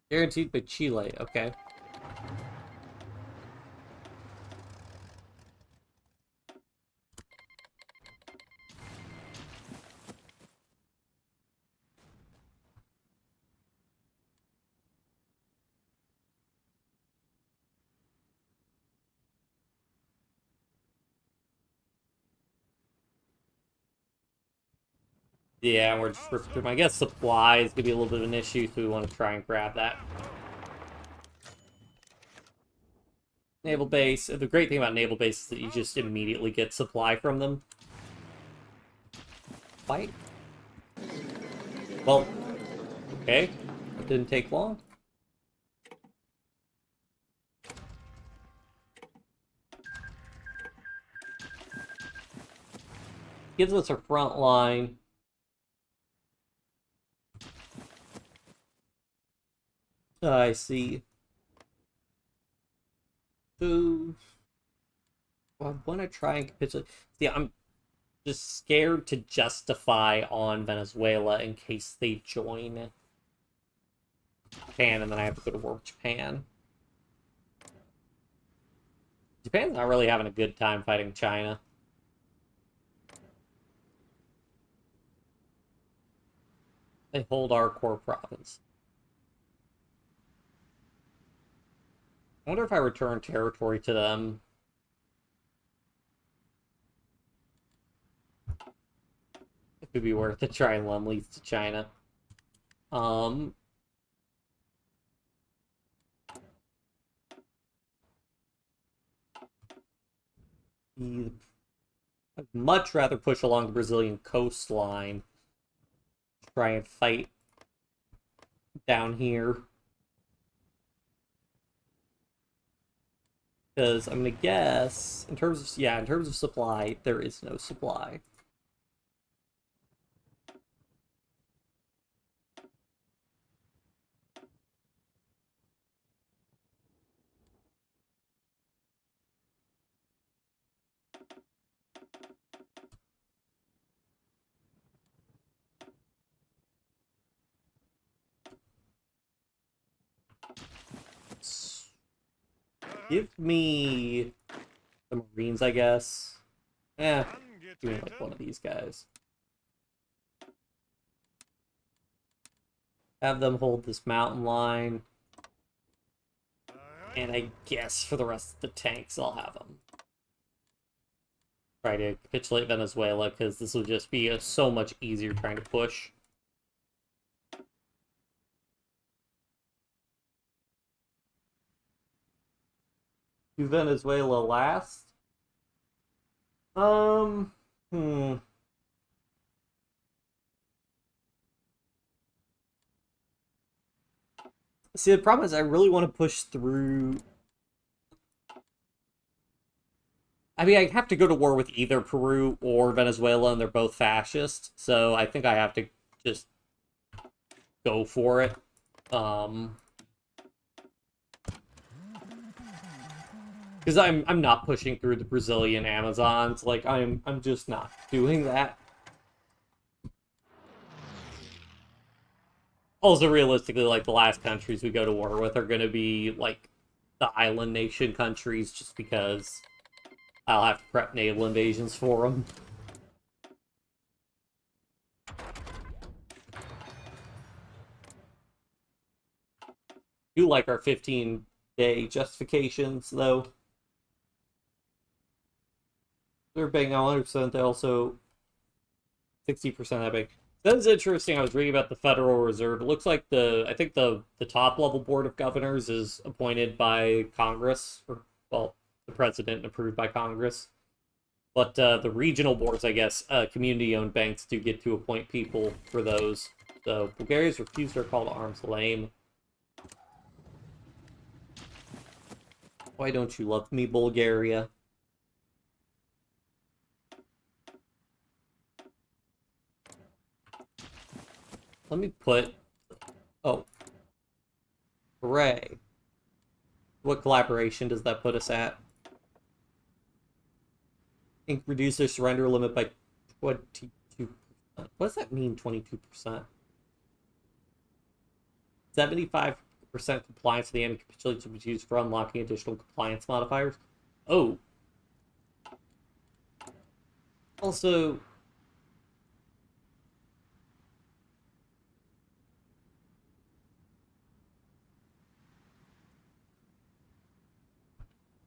Guaranteed by Chile, okay. Yeah, we're just ripping through them. I guess supply is gonna be a little bit of an issue, so we want to try and grab that. Naval base. The great thing about naval base is that you just immediately get supply from them. Fight. Well, okay. It didn't take long. Gives us a front line. I see. So, I want to try and capitulate. See, I'm just scared to justify on Venezuela in case they join Japan, and then I have to go to war with Japan. Japan's not really having a good time fighting China. They hold our core province. I wonder if I return territory to them. It would be worth to try and lend leads to China. I'd much rather push along the Brazilian coastline. Try and fight down here. Because I'm gonna guess, in terms of supply, there is no supply. Give me the Marines, I guess. Eh, give me like one of these guys. Have them hold this mountain line. And I guess for the rest of the tanks, I'll have them try to capitulate Venezuela, because this will just be so much easier trying to push. Do Venezuela last? Hmm. See, the problem is I really want to push through. I mean, I have to go to war with either Peru or Venezuela, and they're both fascist, so I think I have to just go for it. Because I'm not pushing through the Brazilian Amazons. Like, I'm just not doing that. Also, realistically, like, the last countries we go to war with are going to be, like, the island nation countries, just because I'll have to prep naval invasions for them. Do like our 15-day justifications, though. They're paying 100%, they also 60% that big. That's interesting. I was reading about the Federal Reserve. It looks like I think the top level board of governors is appointed by Congress, or, well, the president approved by Congress. But the regional boards, I guess, community-owned banks do get to appoint people for those. So Bulgaria's refused their call to arms. Lame. Why don't you love me, Bulgaria? Let me put... Oh. Hooray. What collaboration does that put us at? Reduce their surrender limit by 22%. What does that mean, 22%? 75% compliance with the anti-capitulation to be used for unlocking additional compliance modifiers. Oh. Also...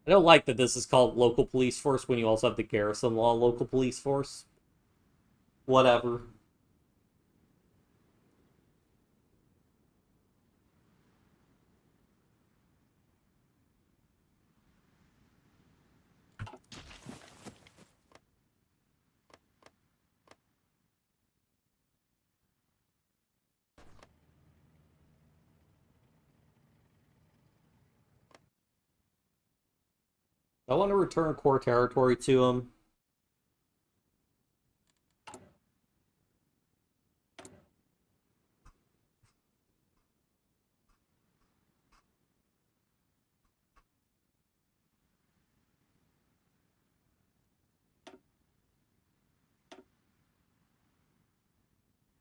I don't like that this is called local police force when you also have the garrison law local police force. Whatever. I want to return core territory to him.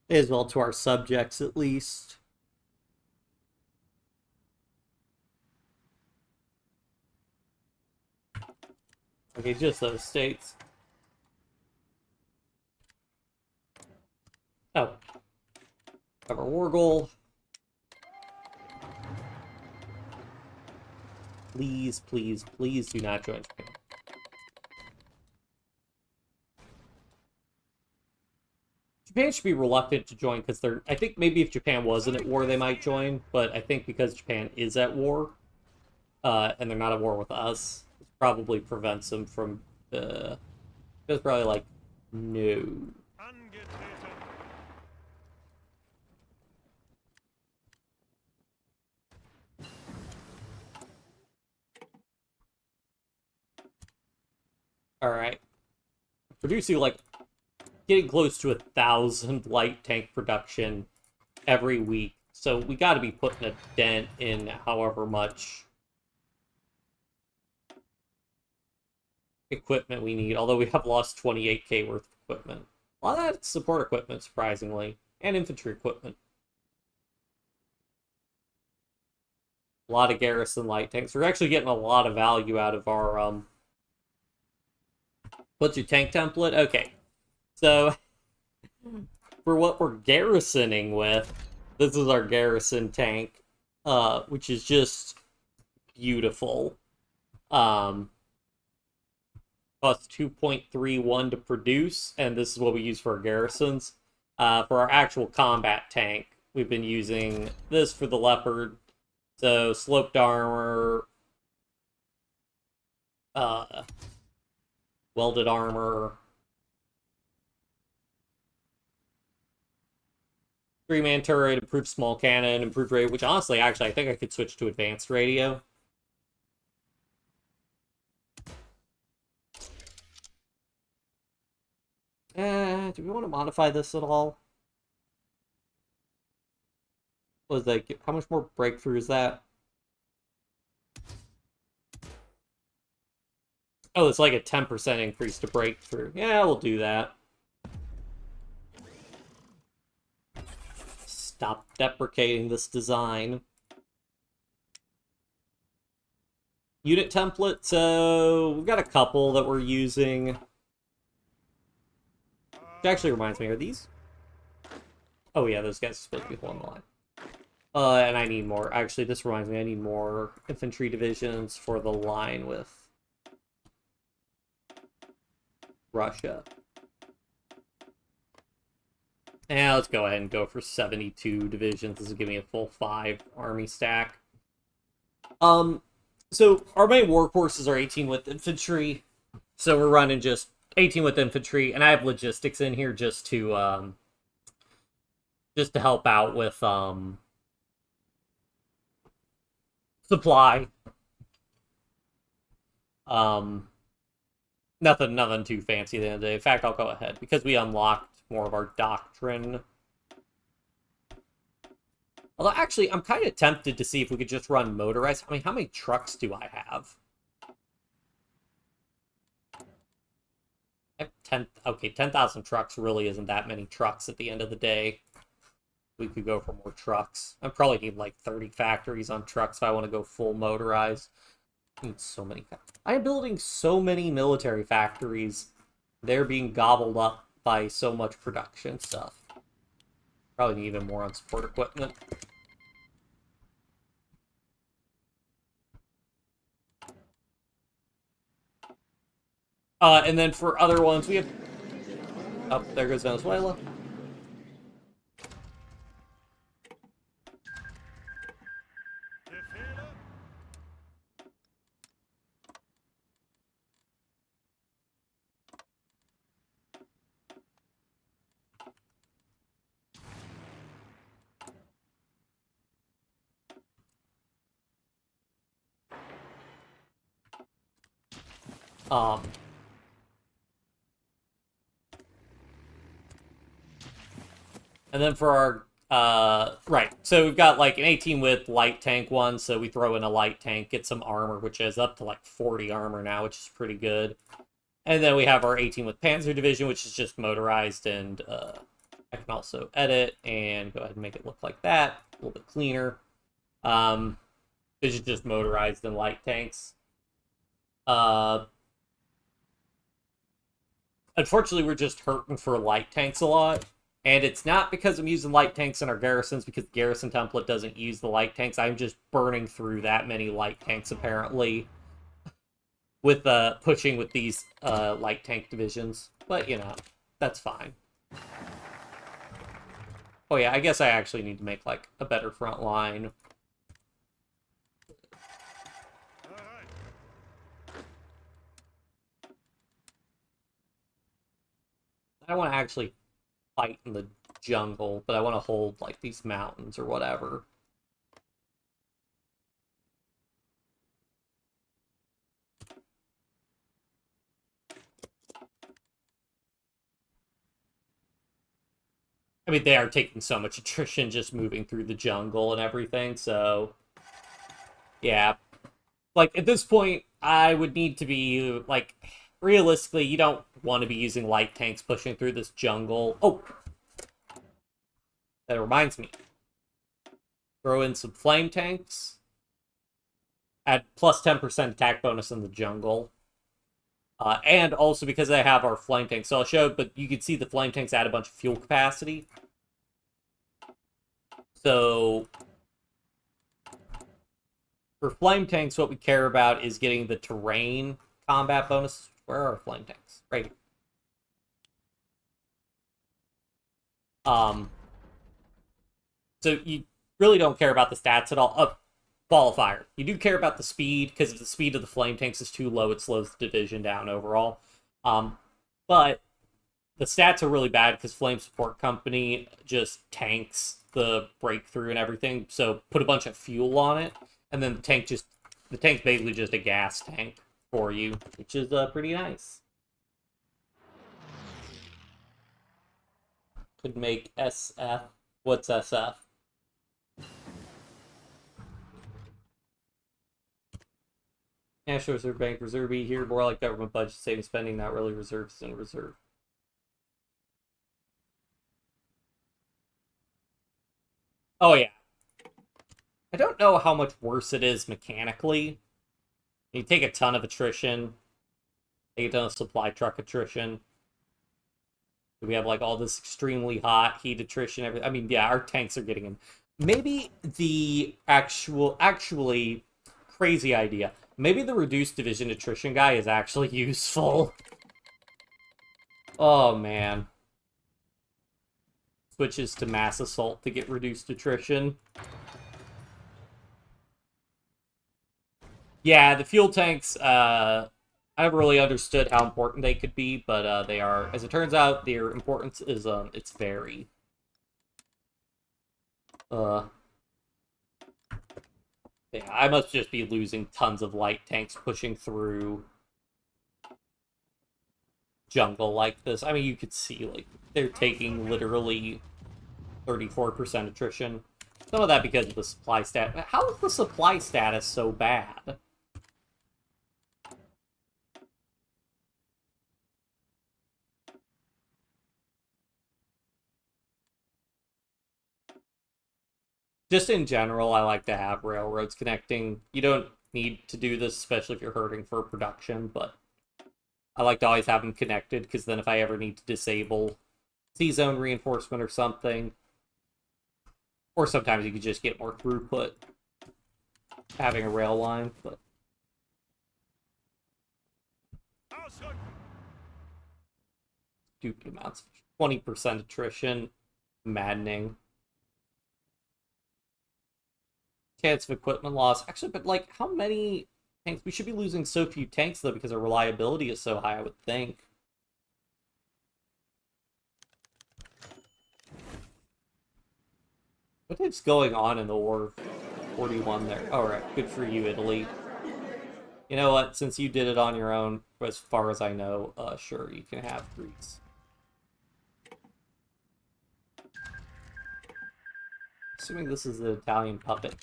As well to our subjects, at least. Okay, just those states. Oh. Have our war goal. Please, please, please do not join Japan. Japan should be reluctant to join because they're... I think maybe if Japan wasn't at war, they might join. But I think because Japan is at war, and they're not at war with us, it probably prevents them from... it's probably like, no. Angetreten. Alright. Producing, like, getting close to 1,000 light tank production every week. So we gotta be putting a dent in however much equipment we need, although we have lost 28k worth of equipment. A lot of that's support equipment, surprisingly, and infantry equipment. A lot of garrison light tanks. We're actually getting a lot of value out of our, what's your tank template? Okay. So, for what we're garrisoning with, this is our garrison tank, which is just beautiful. Costs 2.31 to produce, and this is what we use for our garrisons. For our actual combat tank, we've been using this for the Leopard. So, sloped armor, welded armor, 3-man turret, improved small cannon, improved radio, which honestly, actually, I think I could switch to advanced radio. Do we want to modify this at all? What is that? How much more breakthrough is that? Oh, it's like a 10% increase to breakthrough. Yeah, we'll do that. Stop deprecating this design. Unit template, so we've got a couple that we're using. Which actually reminds me, are these? Oh yeah, those guys are supposed to be holding the line. And I need more. Actually, this reminds me, I need more infantry divisions for the line with Russia. Yeah, let's go ahead and go for 72 divisions. This will give me a full 5 army stack. So our main workhorses are 18 with infantry. So we're running just 18 with infantry, and I have logistics in here just to help out with supply. Nothing too fancy at the end of the day. In fact, I'll go ahead because we unlocked more of our doctrine. Although, actually, I'm kind of tempted to see if we could just run motorized. I mean, how many trucks do I have? I have 10. Okay, 10,000 trucks really isn't that many trucks at the end of the day. We could go for more trucks. I probably need like 30 factories on trucks if I want to go full motorized. I need so many. I am building so many military factories. They're being gobbled up by so much production stuff. Probably need even more on support equipment. And then for other ones, we have... Oh, there goes Venezuela. Befehle. Um... And then for our, right, so we've got like an 18 with light tank one, so we throw in a light tank, get some armor, which is up to like 40 armor now, which is pretty good. And then we have our 18 with Panzer Division, which is just motorized, and I can also edit and go ahead and make it look like that, a little bit cleaner. This is just motorized and light tanks. Unfortunately, we're just hurting for light tanks a lot. And it's not because I'm using light tanks in our garrisons, because the garrison template doesn't use the light tanks. I'm just burning through that many light tanks, apparently, with pushing with these light tank divisions. But, you know, that's fine. Oh yeah, I guess I actually need to make, like, a better front line. Alright. I want to actually fight in the jungle, but I want to hold, like, these mountains or whatever. I mean, they are taking so much attrition just moving through the jungle and everything, so... Yeah. Like, at this point, I would need to be, like... Realistically, you don't want to be using light tanks pushing through this jungle. Oh! That reminds me. Throw in some flame tanks. Add plus 10% attack bonus in the jungle. And also because I have our flame tanks. So I'll show, but you can see the flame tanks add a bunch of fuel capacity. So... For flame tanks, what we care about is getting the terrain combat bonus. Where are our flame tanks? Right here. So you really don't care about the stats at all. Ball of fire. You do care about the speed, because if the speed of the flame tanks is too low, it slows the division down overall. But the stats are really bad because Flame Support Company just tanks the breakthrough and everything. So put a bunch of fuel on it, and then the tank's basically just a gas tank for you, which is pretty nice. Could make SF. What's SF? National Reserve Bank Reserve B here, more like government budget saving spending, not really reserves in reserve. Oh yeah. I don't know how much worse it is mechanically. You take a ton of attrition. Take a ton of supply truck attrition. We have like all this extremely hot heat attrition. Everything. I mean, yeah, our tanks are getting in. Maybe the actually crazy idea. Maybe the reduced division attrition guy is actually useful. Oh man. Switches to mass assault to get reduced attrition. Yeah, the fuel tanks, I never really understood how important they could be, but they are. As it turns out, their importance is it's very. Uh, yeah, I must just be losing tons of light tanks pushing through jungle like this. I mean, you could see like they're taking literally 34% attrition. Some of that because of the supply stat. How is the supply status so bad? Just in general, I like to have railroads connecting. You don't need to do this, especially if you're hurting for production, but I like to always have them connected because then if I ever need to disable C-zone reinforcement or something, or sometimes you could just get more throughput having a rail line, but Ausrücken! stupid amounts. 20% attrition, maddening. Chance of equipment loss. Actually, but like, how many tanks? We should be losing so few tanks, though, because our reliability is so high, I would think. What is going on in the War 41 there? Alright, good for you, Italy. You know what? Since you did it on your own, as far as I know, sure, you can have Greece. Assuming this is the Italian puppet.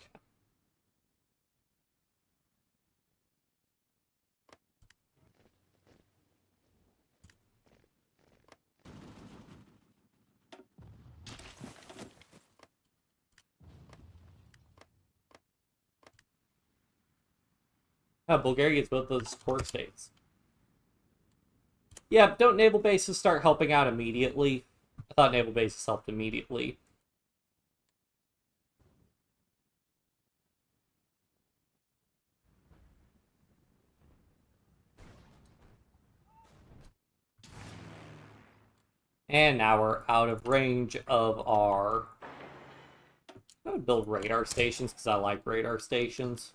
Bulgaria gets both those port states. Yeah, don't naval bases start helping out immediately? I thought naval bases helped immediately. And now we're out of range of our... I'm gonna build radar stations because I like radar stations.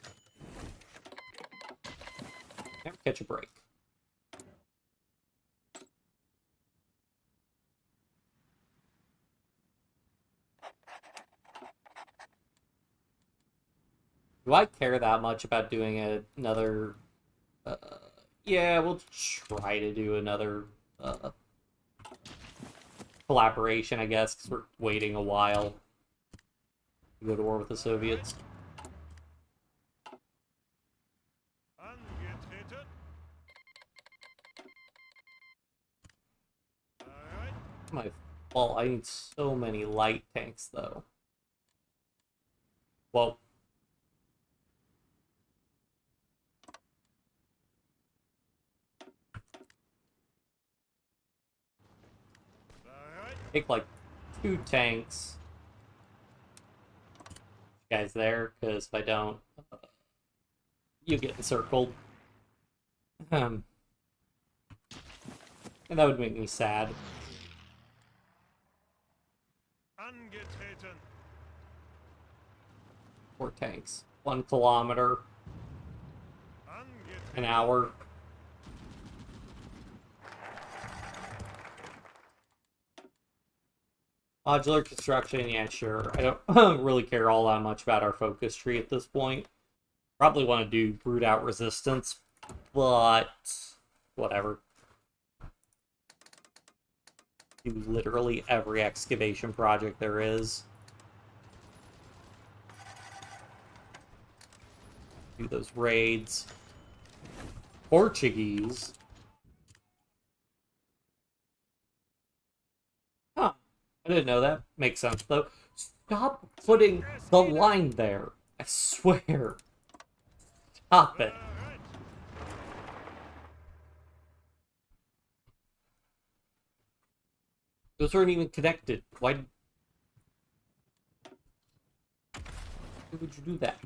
Never catch a break. Do I care that much about doing another... yeah, we'll try to do another collaboration, I guess, because we're waiting a while to go to war with the Soviets. Angetreten! Alright. My fault. I need so many light tanks, though. Well, Alright. take like 2 tanks. Guys there, because if I don't, you get encircled. And that would make me sad. Angetreten! 4 tanks. 1 kilometer. Angetreten! An hour. Modular construction, yeah, sure. I don't really care all that much about our focus tree at this point. Probably want to do root out resistance, but whatever. Do literally every excavation project there is. Do those raids. Portuguese. Huh. I didn't know that. Makes sense, though. Stop putting the line there. I swear. Stop it. Alright. Those aren't even connected. Why would you do that?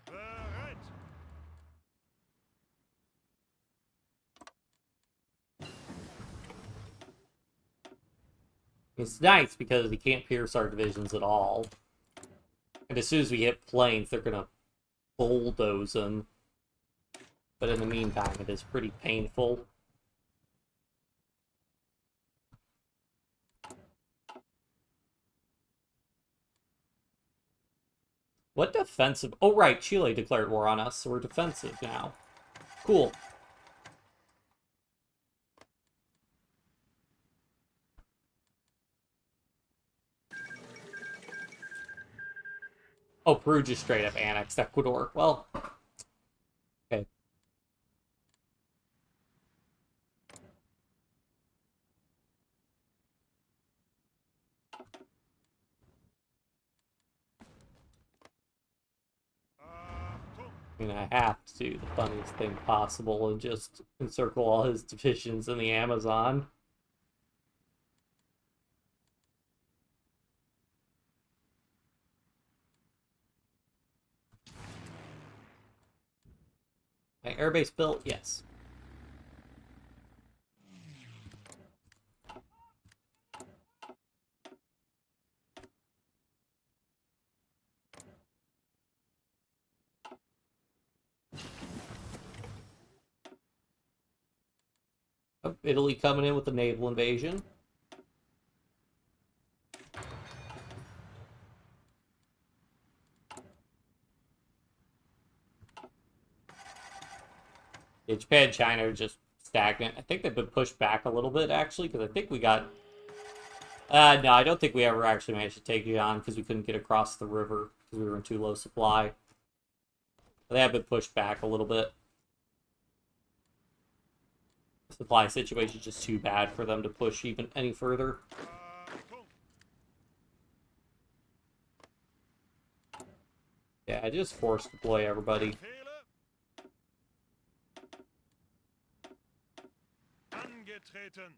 Alright. It's nice because he can't pierce our divisions at all. And as soon as we hit planes, they're gonna bulldoze them. But in the meantime, it is pretty painful. What defensive... Oh, right, Chile declared war on us, so we're defensive now. Cool. Oh, Peru just straight up annexed Ecuador. Well, okay. I mean, I have to do the funniest thing possible and just encircle all his divisions in the Amazon. My airbase built? Yes. Oh, Italy coming in with a naval invasion. Yeah, Japan and China are just stagnant. I think they've been pushed back a little bit, actually, because I think we got... no, I don't think we ever actually managed to take it on because we couldn't get across the river because we were in too low supply. But they have been pushed back a little bit. The supply situation is just too bad for them to push even any further. Yeah, I just force deploy everybody. Angetreten.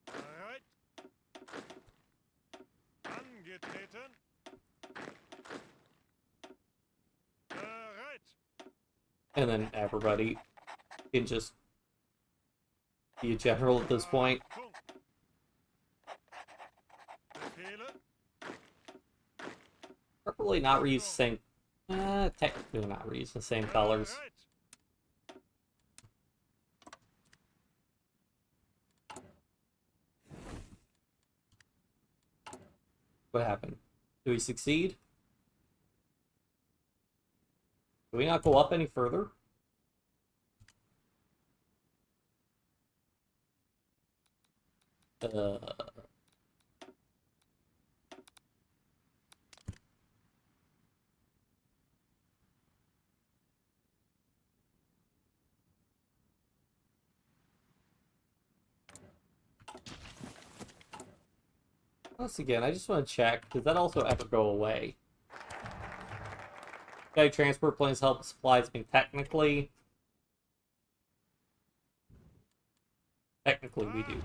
Bereit. Angetreten. Bereit. And then everybody can just be a general at this point. Probably not reuse the same... technically not reuse the same colors. What happened? Do we succeed? Do we not go up any further? Once again, I just want to check, does that also ever go away? Okay, transport planes help with supplies. I mean, technically we do.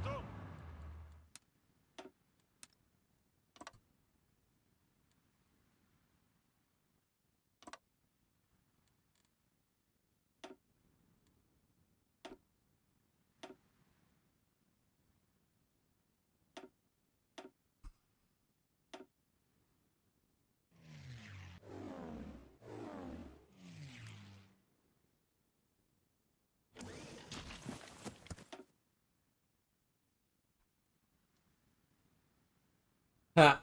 Ha.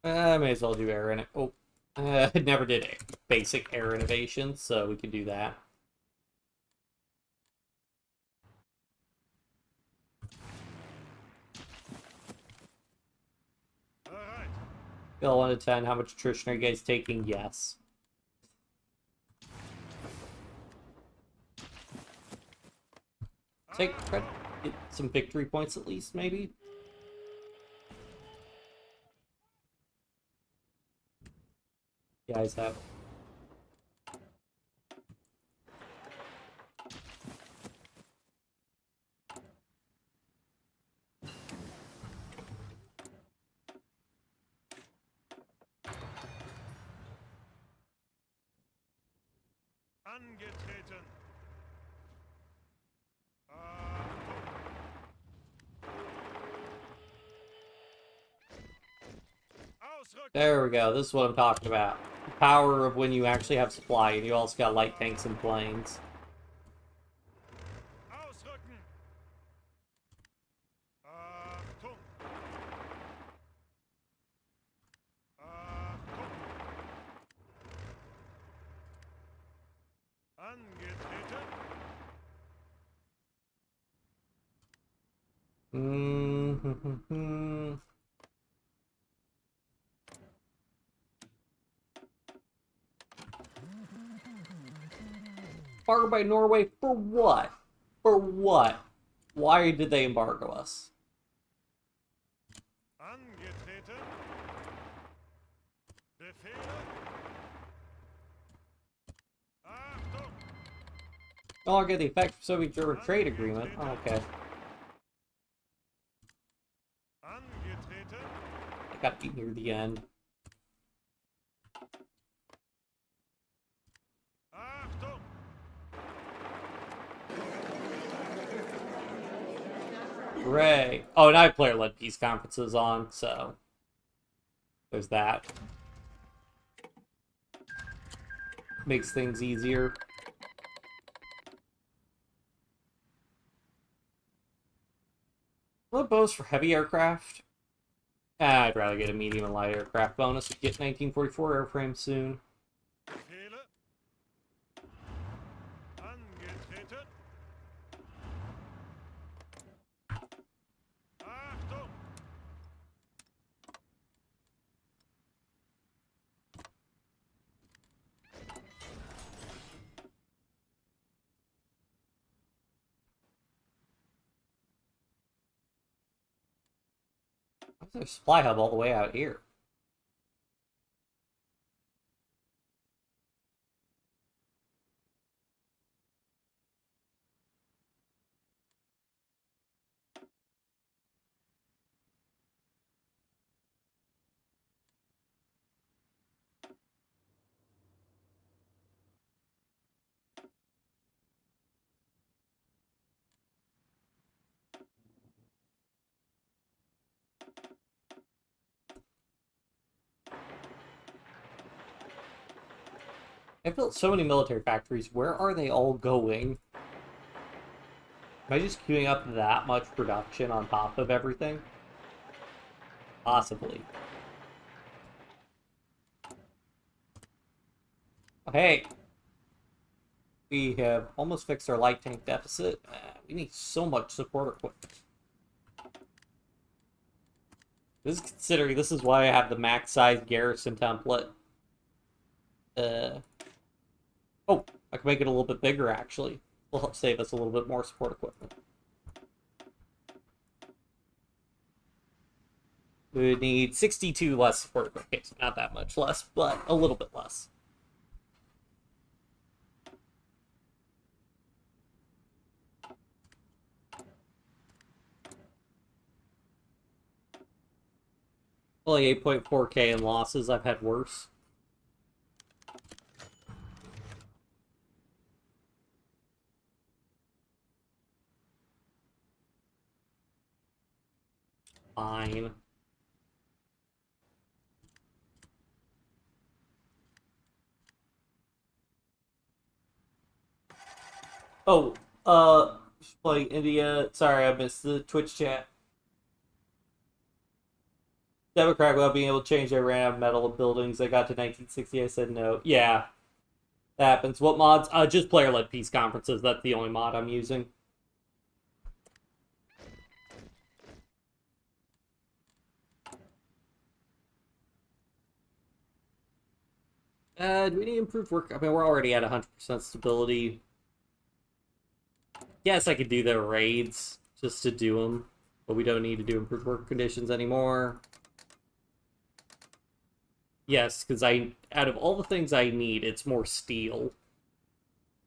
I may as well do air in it. Oh, I never did basic air innovation, so we can do that. Scale 1 to 10, how much attrition are you guys taking? Yes. Take credit, get some victory points at least, maybe? You guys have. Angetreten. Ausrücken. There we go. This is what I'm talking about. The power of when you actually have supply, and you also got light tanks and planes. Ausrücken. Achtung. Achtung. Angetreten. Embargo by Norway for what? For what? Why did they embargo us? Angetreten. Befehle. Achtung. No longer the effective Soviet-German trade agreement. Oh, okay. Angetreten. I gotta be near the end. Achtung. Hooray. Oh, and I have player-led peace conferences on, so there's that. Makes things easier. What bonus for heavy aircraft? I'd rather get a medium and light aircraft bonus. We get 1944 airframe soon. Befehle. Angetreten. Achtung. Why is there a supply hub all the way out here? I built so many military factories. Where are they all going? Am I just queuing up that much production on top of everything? Possibly. Oh, hey! We have almost fixed our light tank deficit. We need so much support equipment. This is considering this is why I have the max size garrison template. Oh, I can make it a little bit bigger, actually. Will help save us a little bit more support equipment. We would need 62 less support equipment. Okay, so not that much less, but a little bit less. Only 8.4k in losses. I've had worse. Fine. Oh, playing India. Sorry, I missed the Twitch chat. Democrat without being able to change their ran out of metal buildings. I got to 1960. I said no. Yeah, that happens. What mods? Just player-led peace conferences. That's the only mod I'm using. Do we need improved work? I mean, we're already at 100% stability. Yes, I could do the raids just to do them, but we don't need to do improved work conditions anymore. Yes, because out of all the things I need, it's more steel.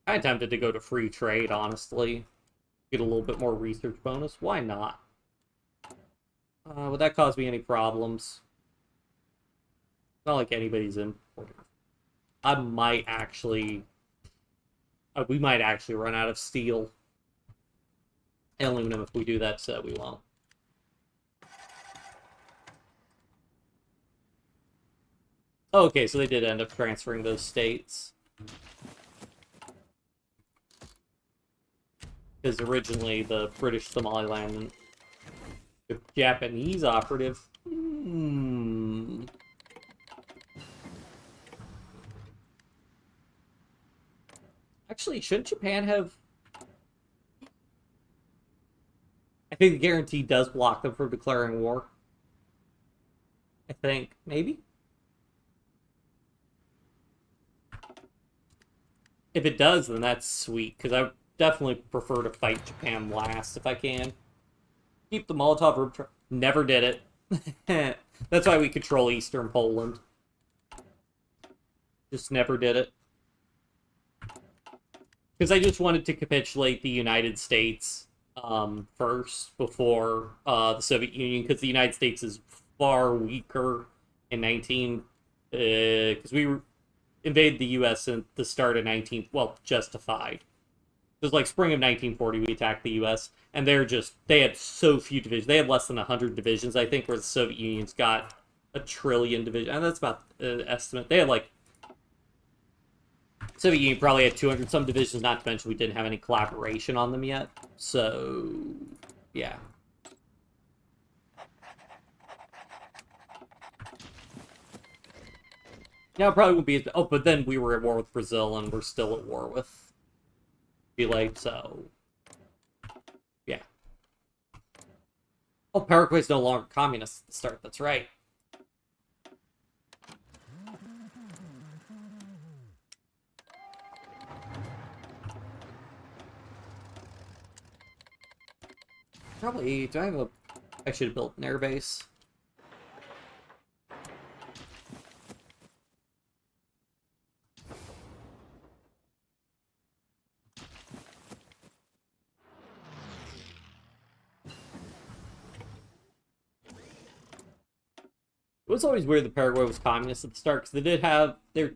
I'm tempted to go to free trade, honestly. Get a little bit more research bonus. Why not? Would that cause me any problems? Not like anybody's in. I might actually We might actually run out of steel and aluminum if we do that, so we won't. Okay, so they did end up transferring those states. Because originally the British Somaliland and the Japanese operative. Actually, shouldn't Japan have... I think the guarantee does block them from declaring war. I think. Maybe? If it does, then that's sweet, because I definitely prefer to fight Japan last if I can. Keep the Molotov Ribbentrop. Never did it. That's why we control Eastern Poland. Just never did it. Because I just wanted to capitulate the United States first before the Soviet Union, because the United States is far weaker in because we invaded the U.S. at the start of justified. It was like spring of 1940 we attacked the U.S. and they had so few divisions. They had less than 100 divisions, I think, where the Soviet Union's got 1 trillion divisions. And that's about the estimate. They had like... Soviet Union probably had 200 some divisions, not to mention we didn't have any collaboration on them yet. So, yeah. Now, it probably won't be as... Oh, but then we were at war with Brazil, and we're still at war with Chile, so... Yeah. Oh, Paraguay's no longer communist at the start, that's right. Probably... Do I have a... I should have built an airbase. It was always weird that Paraguay was communist at the start, because they did have their...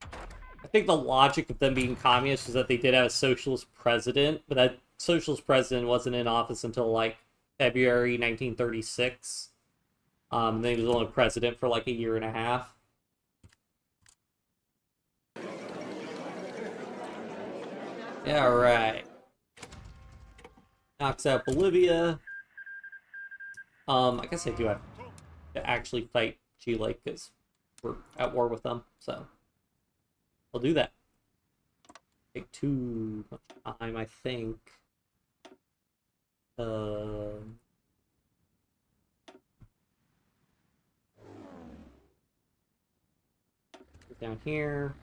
I think the logic of them being communist is that they did have a socialist president, but that socialist president wasn't in office until, like, February 1936. And then he was only president for, like, a year and a half. Yeah, right. Knocks out Bolivia. I guess I do have to actually fight Chile because we're at war with them, so I'll do that. Take too much time, I think. Down here.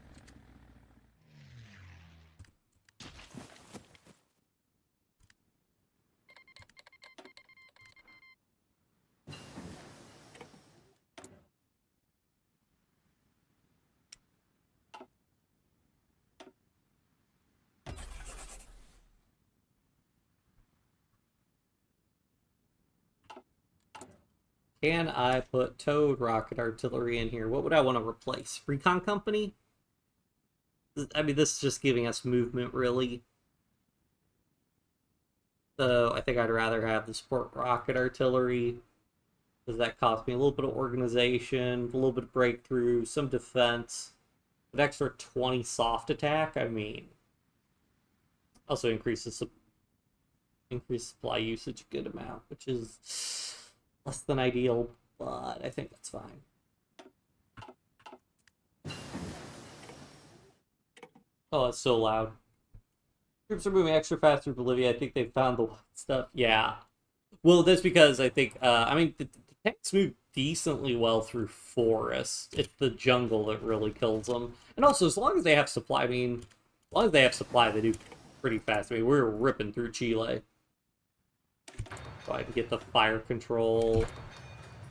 Can I put towed rocket artillery in here? What would I want to replace? Recon company? I mean, this is just giving us movement, really. So I think I'd rather have the support rocket artillery, because that cost me a little bit of organization, a little bit of breakthrough, some defense, an extra 20 soft attack. I mean, also increases supply usage a good amount, which is less than ideal, but I think that's fine. Oh, it's so loud. Troops are moving extra fast through Bolivia. I think they found the stuff. Yeah. Well, that's because I think, I mean, the tanks move decently well through forest. It's the jungle that really kills them. And also, as long as they have supply, I mean, as long as they have supply, they do pretty fast. I mean, we're ripping through Chile. So I can get the fire control,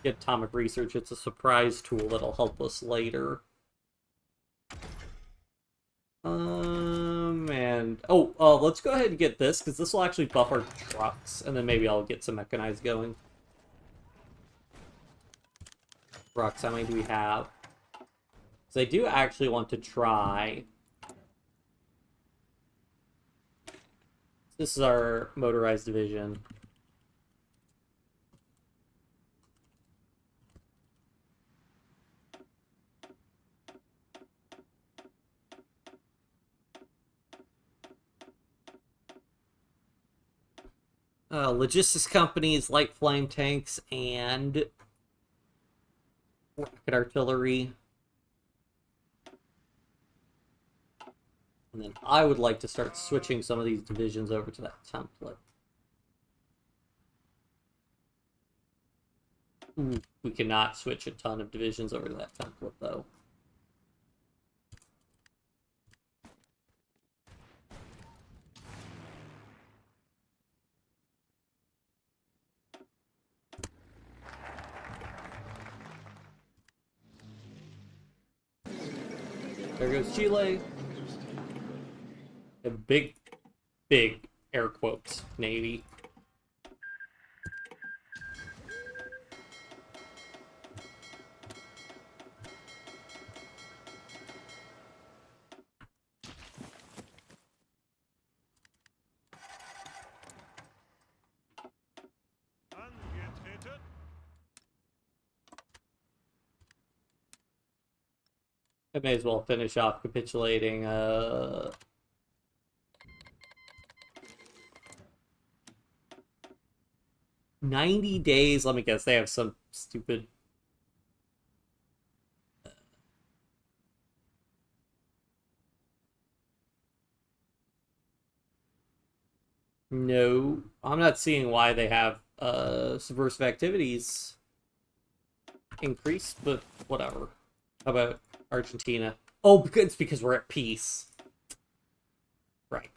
get atomic research. It's a surprise tool that'll help us later. And let's go ahead and get this, because this will actually buff our trucks, and then maybe I'll get some mechanized going. Trucks, how many do we have? Because I do actually want to try This is our motorized division. Logistics companies, light flame tanks, and rocket artillery. And then I would like to start switching some of these divisions over to that template. Ooh, we cannot switch a ton of divisions over to that template, though. There goes Chile. A big, big air quotes navy. Angetreten. I may as well finish off capitulating. 90 days. Let me guess. They have some stupid. No, I'm not seeing why they have subversive activities increased, but whatever. How about Argentina? Oh, it's because we're at peace. Right.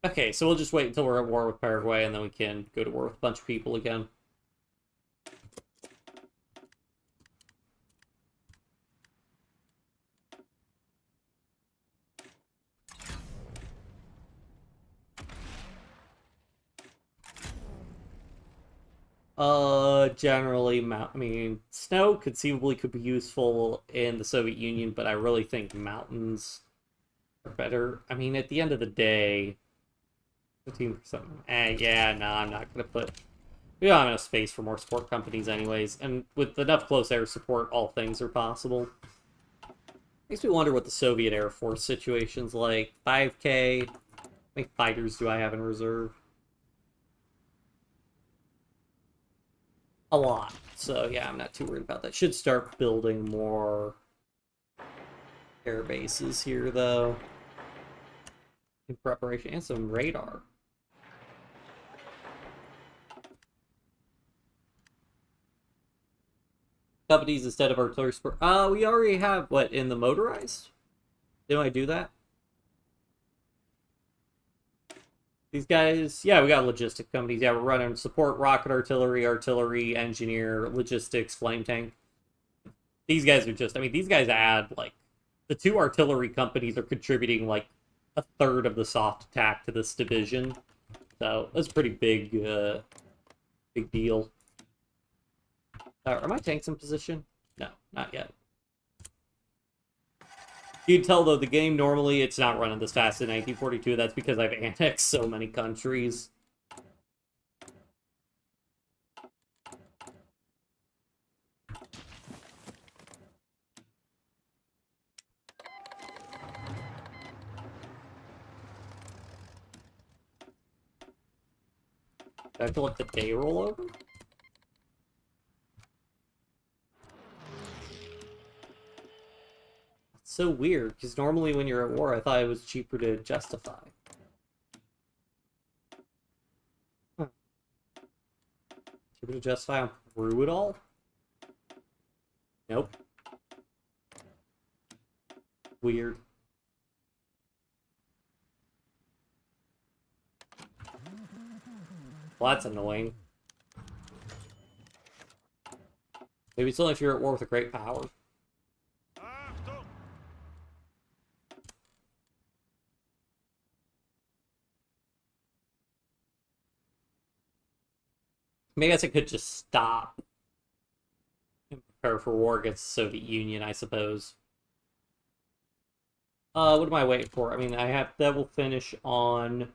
Okay, so we'll just wait until we're at war with Paraguay, and then we can go to war with a bunch of people again. Generally, I mean, snow conceivably could be useful in the Soviet Union, but I really think mountains are better. I mean, at the end of the day, 15%. Yeah, no, I'm not gonna put. We don't have enough space for more support companies, anyways, and with enough close air support, all things are possible. Makes me wonder what the Soviet Air Force situation's like. 5K. How many fighters do I have in reserve? A lot. So yeah, I'm not too worried about that. Should start building more air bases here, though, in preparation, and some radar. Companies instead of artillery support. We already have what in the motorized? Didn't I do that? These guys, yeah, we got logistic companies. Yeah, we're running support, rocket artillery, artillery, engineer, logistics, flame tank. These guys are just, I mean, these guys add, like, the two artillery companies are contributing, like, a third of the soft attack to this division. So, that's a pretty big, big deal. Are my tanks in position? No, not yet. You can tell, though, the game normally, it's not running this fast in 1942. That's because I've annexed so many countries. Do I have to let the day roll over? So weird, because normally when you're at war, I thought it was cheaper to justify. Huh. Cheaper to justify on Peru at all? Nope. Weird. Well, that's annoying. Maybe it's only if you're at war with a great power. Achtung! Maybe I could just stop and prepare for war against the Soviet Union, I suppose. What am I waiting for? I mean, I have that will finish on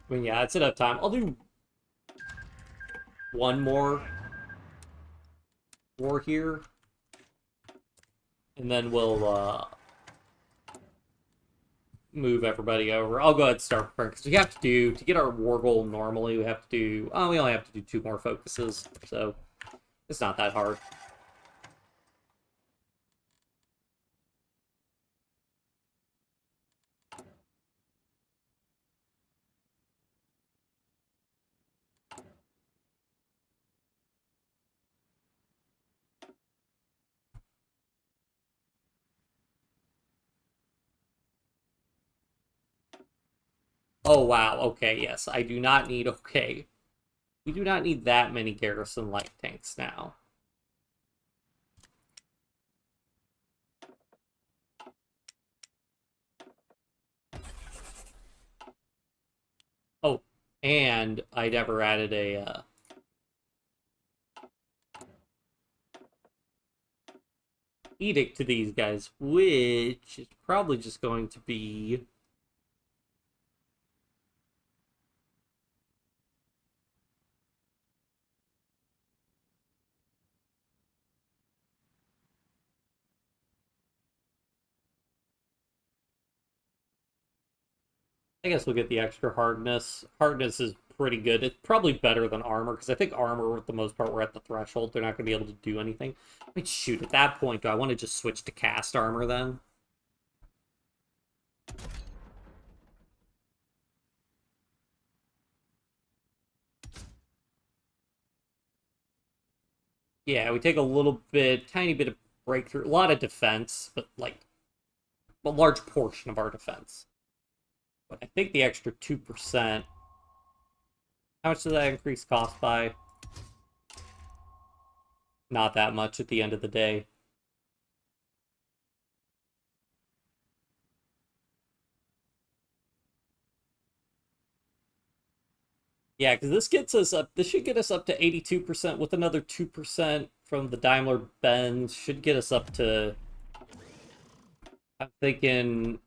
I mean, yeah, it's enough time. I'll do one more war here, and then we'll move everybody over. I'll go ahead and start preparing, because we have to do, to get our war goal normally, we have to do, oh, we only have to do 2 more focuses, so it's not that hard. Oh, wow, okay, yes, I do not need, okay. We do not need that many garrison light tanks now. Oh, and I never added a, edict to these guys, which is probably just going to be... I guess we'll get the extra hardness. Hardness is pretty good. It's probably better than armor, because I think armor, for the most part, we're at the threshold. They're not going to be able to do anything. I mean, shoot, at that point, do I want to just switch to cast armor then? Yeah, we take a little bit, tiny bit of breakthrough. A lot of defense, but, like, a large portion of our defense. But I think the extra 2%... How much does that increase cost by? Not that much at the end of the day. Yeah, because this gets us up. This should get us up to 82% with another 2% from the Daimler Benz. Should get us up to. I'm thinking.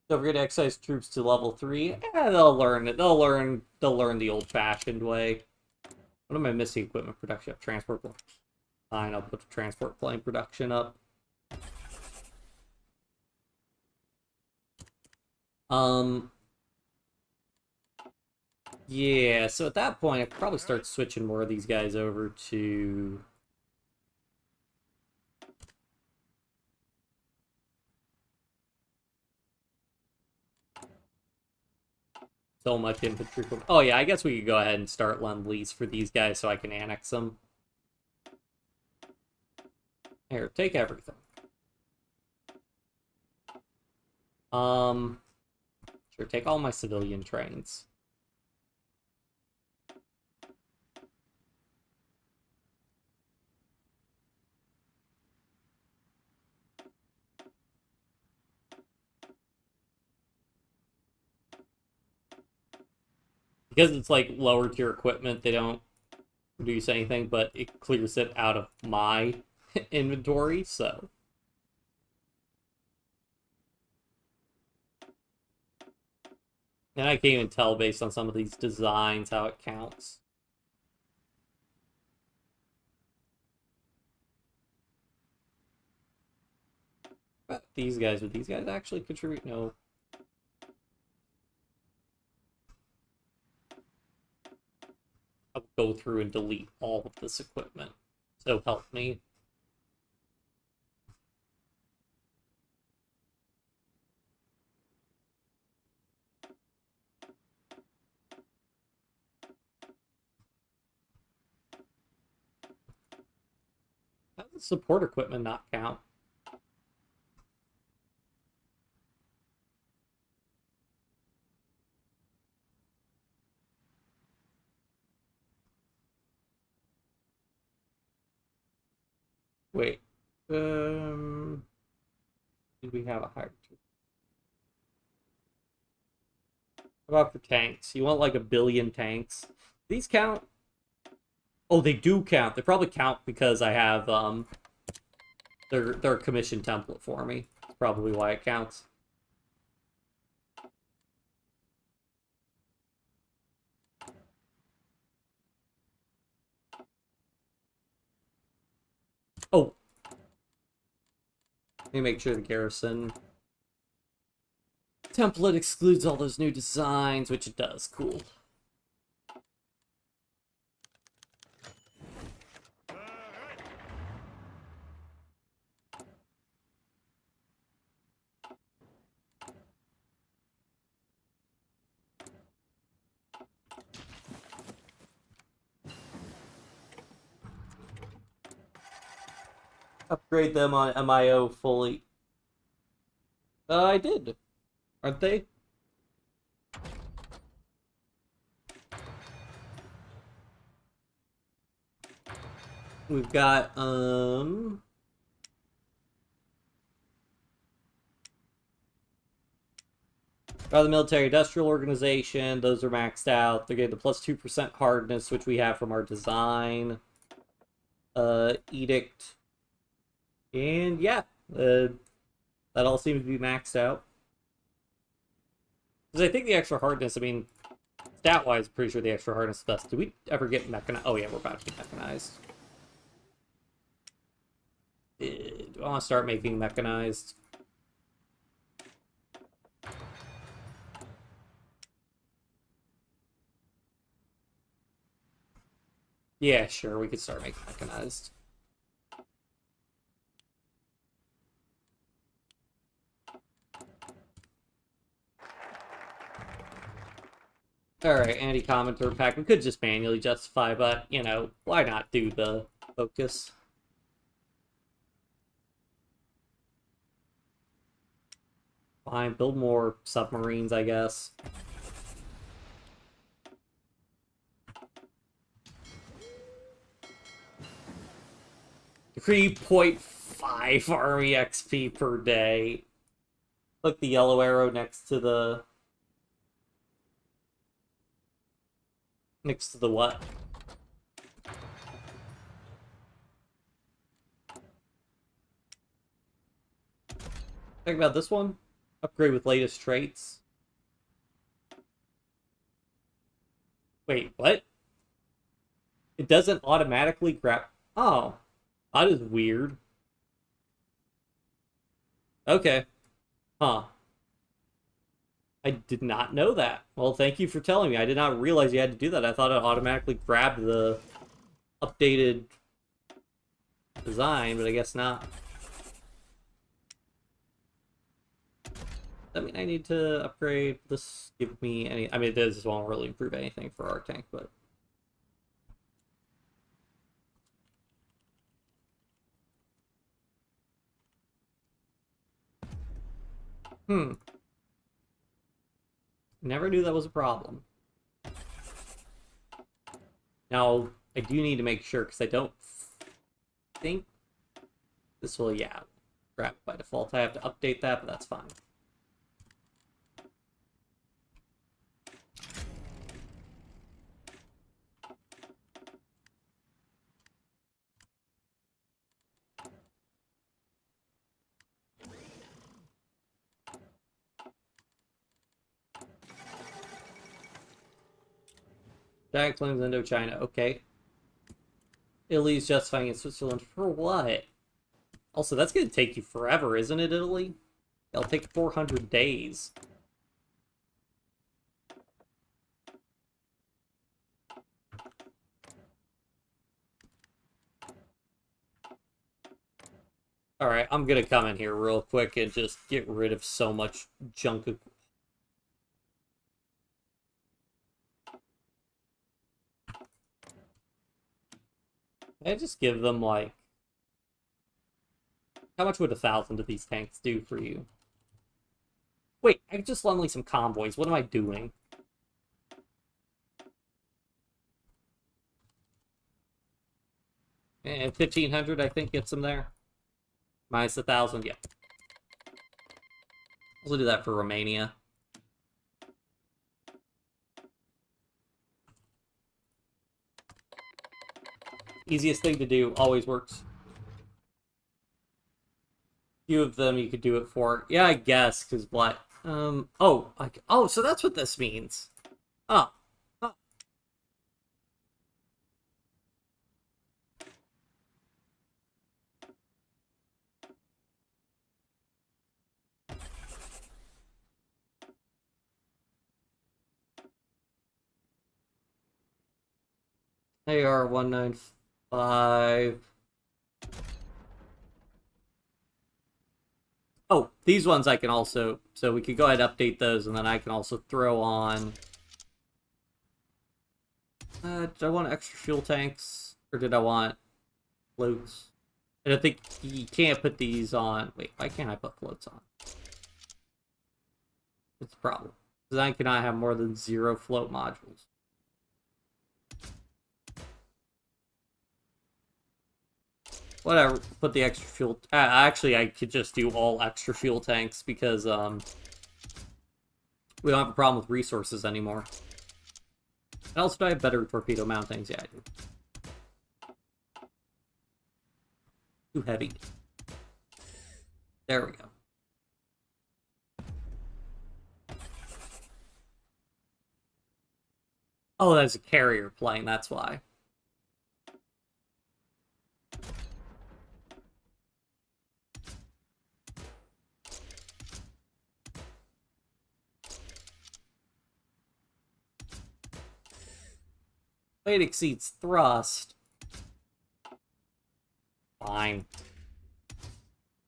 Don't forget to excise troops to level 3. They'll learn it. They'll learn. They'll learn the old-fashioned way. What am I missing? Equipment production. Transport. Fine. I'll put the transport plane production up. Um. Yeah. So at that point, I could probably start switching more of these guys over to. So much infantry. Oh yeah, I guess we could go ahead and start Lend-Lease for these guys so I can annex them. Here, take everything. Sure, take all my civilian trains. Because it's like lower tier equipment, they don't produce anything, but it clears it out of my inventory, so. And I can't even tell based on some of these designs how it counts. But these guys, would these guys actually contribute? No. I'll go through and delete all of this equipment. So help me. How does support equipment not count? Wait. Did we have a higher tier? How about for tanks? You want like 1 billion tanks? These count? Oh, they do count. They probably count because I have their commission template for me. That's probably why it counts. Oh. Let me make sure the garrison template excludes all those new designs, which it does. Cool. Upgrade them on MIO fully. I did. Aren't they? We've got, the military industrial organization. Those are maxed out. They're getting the plus 2% hardness, which we have from our design. Edict. And yeah, that all seems to be maxed out. Because I think the extra hardness, I mean, stat-wise, I'm pretty sure the extra hardness is best. Do we ever get mechanized? Oh yeah, we're about to get mechanized. Do I want to start making mechanized? Yeah, sure, we could start making mechanized. Alright, anti-commenter pack. We could just manually justify, but, you know, why not do the focus? Fine, build more submarines, I guess. Decree 0.5 army XP per day. Click the yellow arrow next to the... Next to the what? Think about this one. Upgrade with latest traits. Wait, what? It doesn't automatically grab... Oh. That is weird. Okay. Huh. I did not know that. Well, thank you for telling me. I did not realize you had to do that. I thought it automatically grabbed the updated design, but I guess not. I mean, I need to upgrade. This give me any... I mean, this won't really improve anything for our tank, but... Never knew that was a problem. Now, I do need to make sure, because I don't think this will, yeah, grab by default. I have to update that, but that's fine. Giant claims Indochina, okay. Italy's justifying in Switzerland for what? Also, that's gonna take you forever, isn't it, Italy? It'll take 400 days. Alright, I'm gonna come in here real quick and just get rid of so much junk. I just give them, like... How much would 1,000 of these tanks do for you? Wait, I could just unleash some convoys. What am I doing? And 1,500, I think, gets them there. Minus 1,000, yeah. We'll do that for Romania. Easiest thing to do, always works. Few of them you could do it for. Yeah, I guess, because what? Oh, so that's what this means. Oh. Oh. AR-195. Oh, these ones I can also... So we could go ahead and update those, and then I can also throw on... did I want extra fuel tanks? Or did I want floats? I don't think you can't put these on... Wait, why can't I put floats on? It's a problem. Because I cannot have more than 0 float modules. Whatever, put the extra fuel... actually, I could just do all extra fuel tanks because, we don't have a problem with resources anymore. And also, do I have better torpedo mountings? Yeah, I do. Too heavy. There we go. Oh, that's a carrier plane, that's why. Weight exceeds thrust. Fine.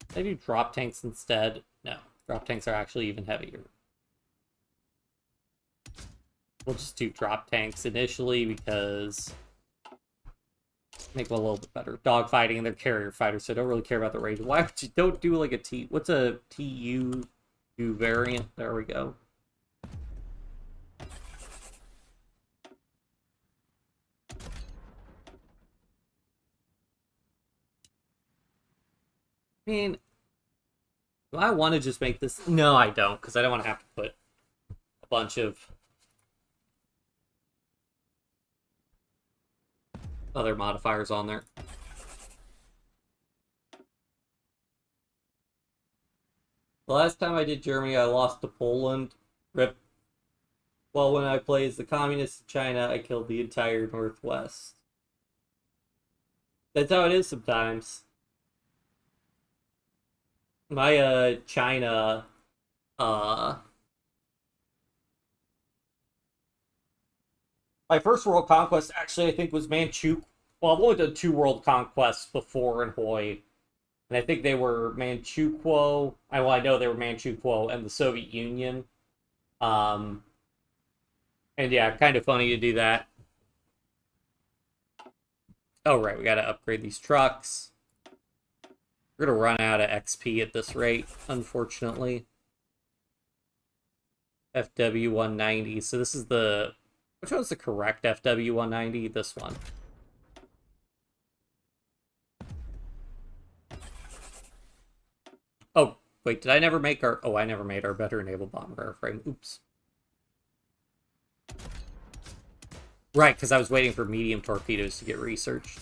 Did I do drop tanks instead? No. Drop tanks are actually even heavier. We'll just do drop tanks initially because make them a little bit better. Dogfighting and they're carrier fighters, so I don't really care about the range. Why would you don't do like a T? What's a TU variant? There we go. I mean, do I want to just make this? No, I don't, because I don't want to have to put a bunch of other modifiers on there. The last time I did Germany, I lost to Poland. Rip. Well, when I played as the communists in China, I killed the entire Northwest. That's how it is sometimes. My, China, my first world conquest, actually, I think was Manchu. Well, I've only done 2 world conquests before in HOI. And I think they were Manchukuo. I know they were Manchukuo and the Soviet Union. And yeah, kind of funny to do that. Oh, right, we gotta upgrade these trucks. We're gonna run out of XP at this rate, unfortunately. FW190. So this is the... Which one's the correct FW190? This one. Oh, wait, did I never make our... Oh, I never made our better naval bomber airframe. Oops. Right, because I was waiting for medium torpedoes to get researched.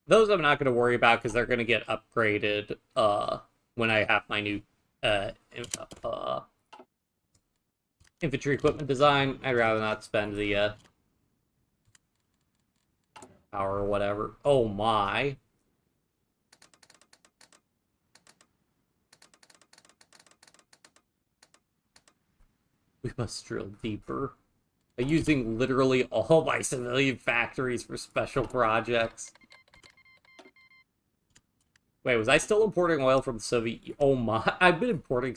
Those I'm not going to worry about because they're going to get upgraded when I have my new infantry equipment design. I'd rather not spend the power or whatever. Oh my. We must drill deeper. Using literally all my civilian factories for special projects. Wait, was I still importing oil from the Soviet? Oh my, I've been importing.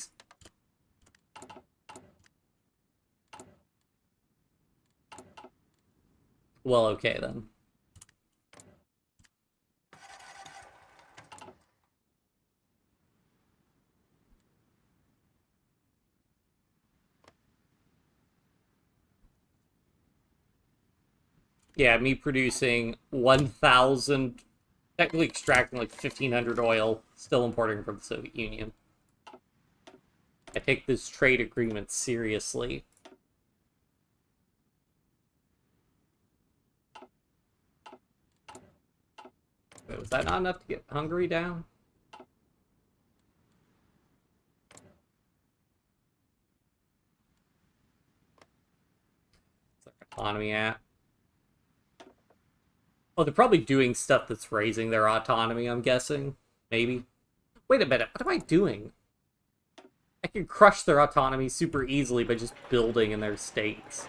Well, okay then. Yeah, me producing 1,000, technically extracting like 1,500 oil, still importing from the Soviet Union. I take this trade agreement seriously. Wait, was that not enough to get Hungary down? It's like autonomy at. Oh, they're probably doing stuff that's raising their autonomy, I'm guessing. Maybe. Wait a minute, what am I doing? I can crush their autonomy super easily by just building in their states.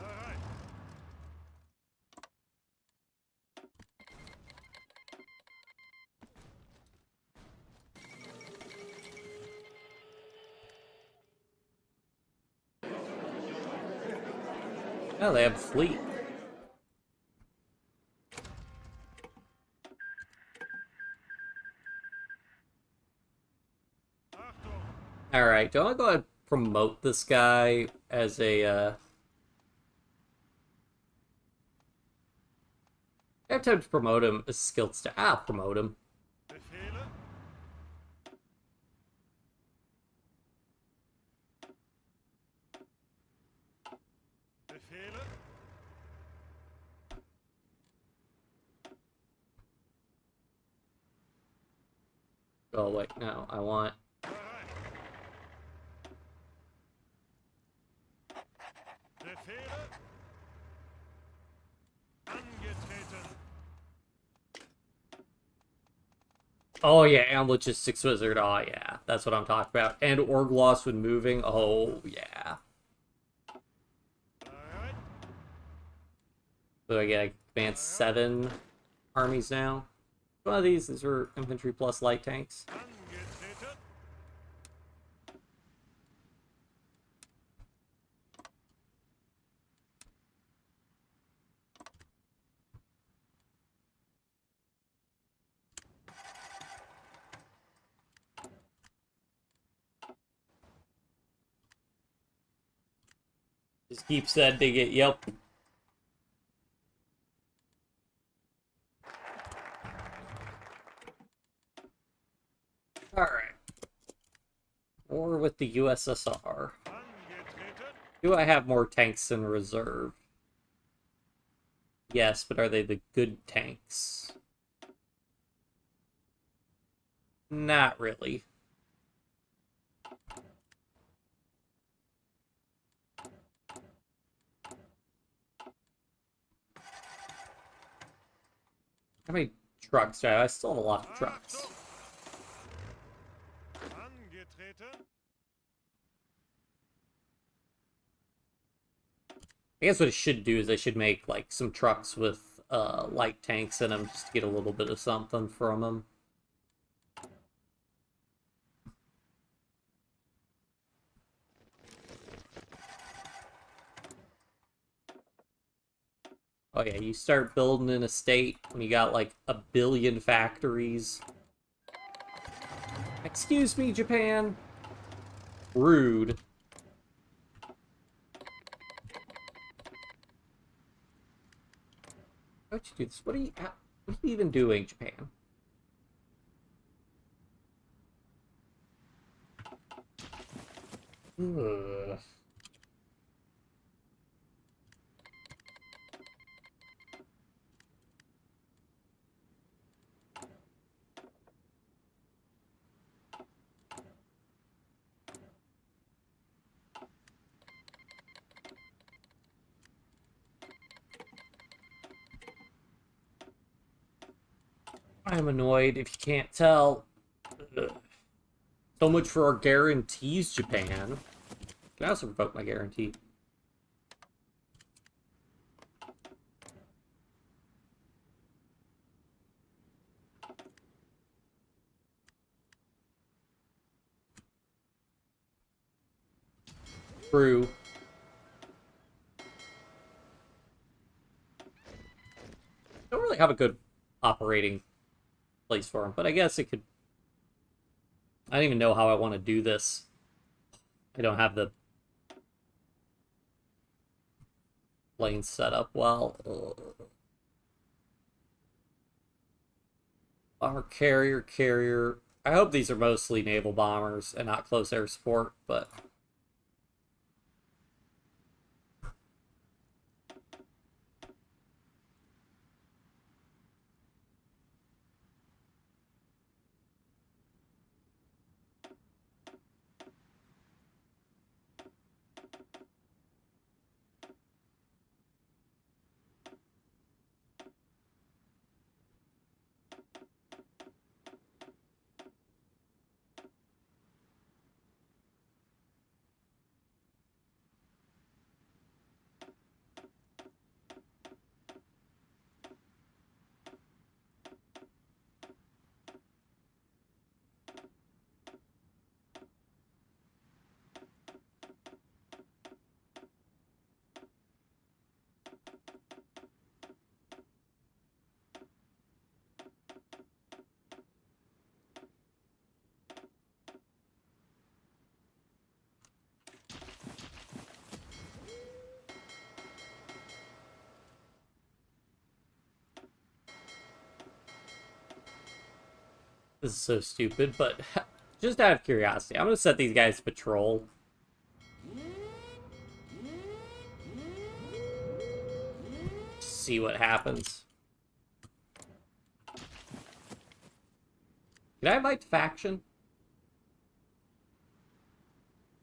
Alright. Oh, they have a fleet. Achtung. Alright, do I want to go ahead and promote this guy as a, I have time to promote him as skilled staff. I'll promote him. Befehle. Befehle. Oh, wait, no, I want... Bereit. Befehle. Angetreten. Oh, yeah, and Logistics Wizard. Oh, yeah, that's what I'm talking about. And Orgloss when moving. Oh, yeah. Bereit. So I get advanced 7 armies now. One of these are infantry plus light tanks. Angetreten. Just keep sending it. Yep. Alright. War with the USSR. Angetreten. Do I have more tanks in reserve? Yes, but are they the good tanks? Not really. How many trucks do I have? I still have a lot of trucks. Achtung. Angetreten. I guess what I should do is I should make like some trucks with light tanks in them just to get a little bit of something from them. Oh yeah, you start building in a state when you got like 1 billion factories. Excuse me, Japan. Rude. How'd you do this? What are you even doing, Japan? Ugh. I'm annoyed if you can't tell. Ugh. So much for our guarantees, Japan. Can I also revoke my guarantee? True. Don't really have a good operating place for him, but I guess it could. I don't even know how I want to do this. I don't have the lane set up well. Ugh. Our carrier. I hope these are mostly naval bombers and not close air support, but this is so stupid. But just out of curiosity, I'm gonna set these guys to patrol. See what happens. Can I invite faction?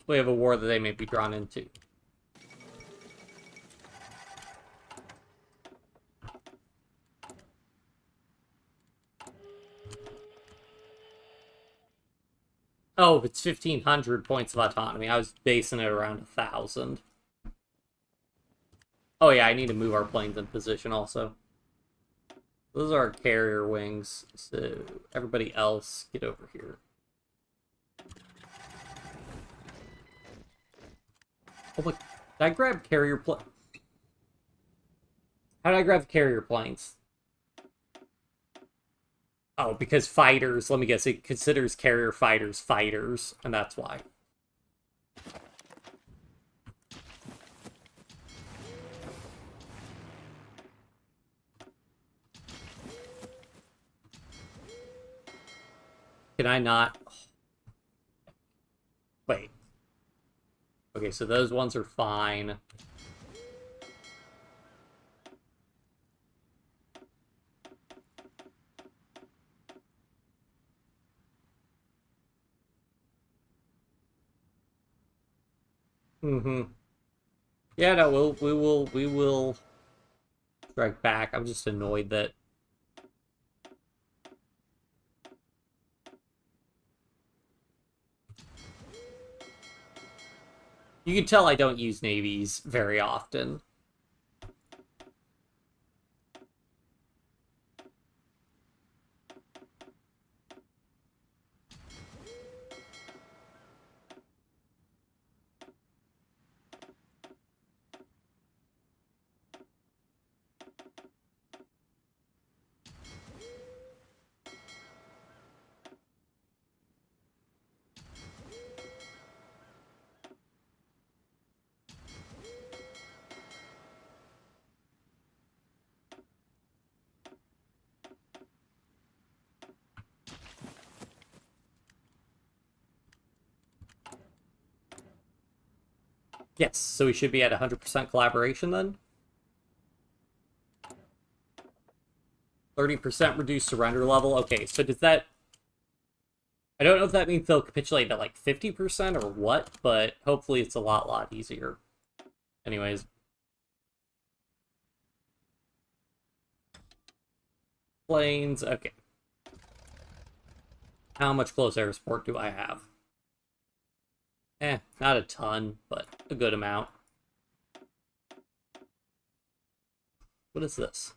We have a war that they may be drawn into. Oh, it's 1,500 points of autonomy. I was basing it around 1,000. Oh yeah, I need to move our planes in position also. Those are our carrier wings, so everybody else get over here. Oh, look, did I grab carrier plane? How did I grab the carrier planes? Oh, because fighters, let me guess, it considers carrier fighters fighters, and that's why. Can I not? Wait. Okay, so those ones are fine. Mm-hmm. Yeah, no, we will strike back. I'm just annoyed that you can tell I don't use navies very often. Yes, so we should be at 100% collaboration then. 30% reduced surrender level. Okay, so does that... I don't know if that means they'll capitulate at like 50% or what, but hopefully it's a lot easier. Anyways. Planes, okay. How much close air support do I have? Not a ton, but a good amount. What is this?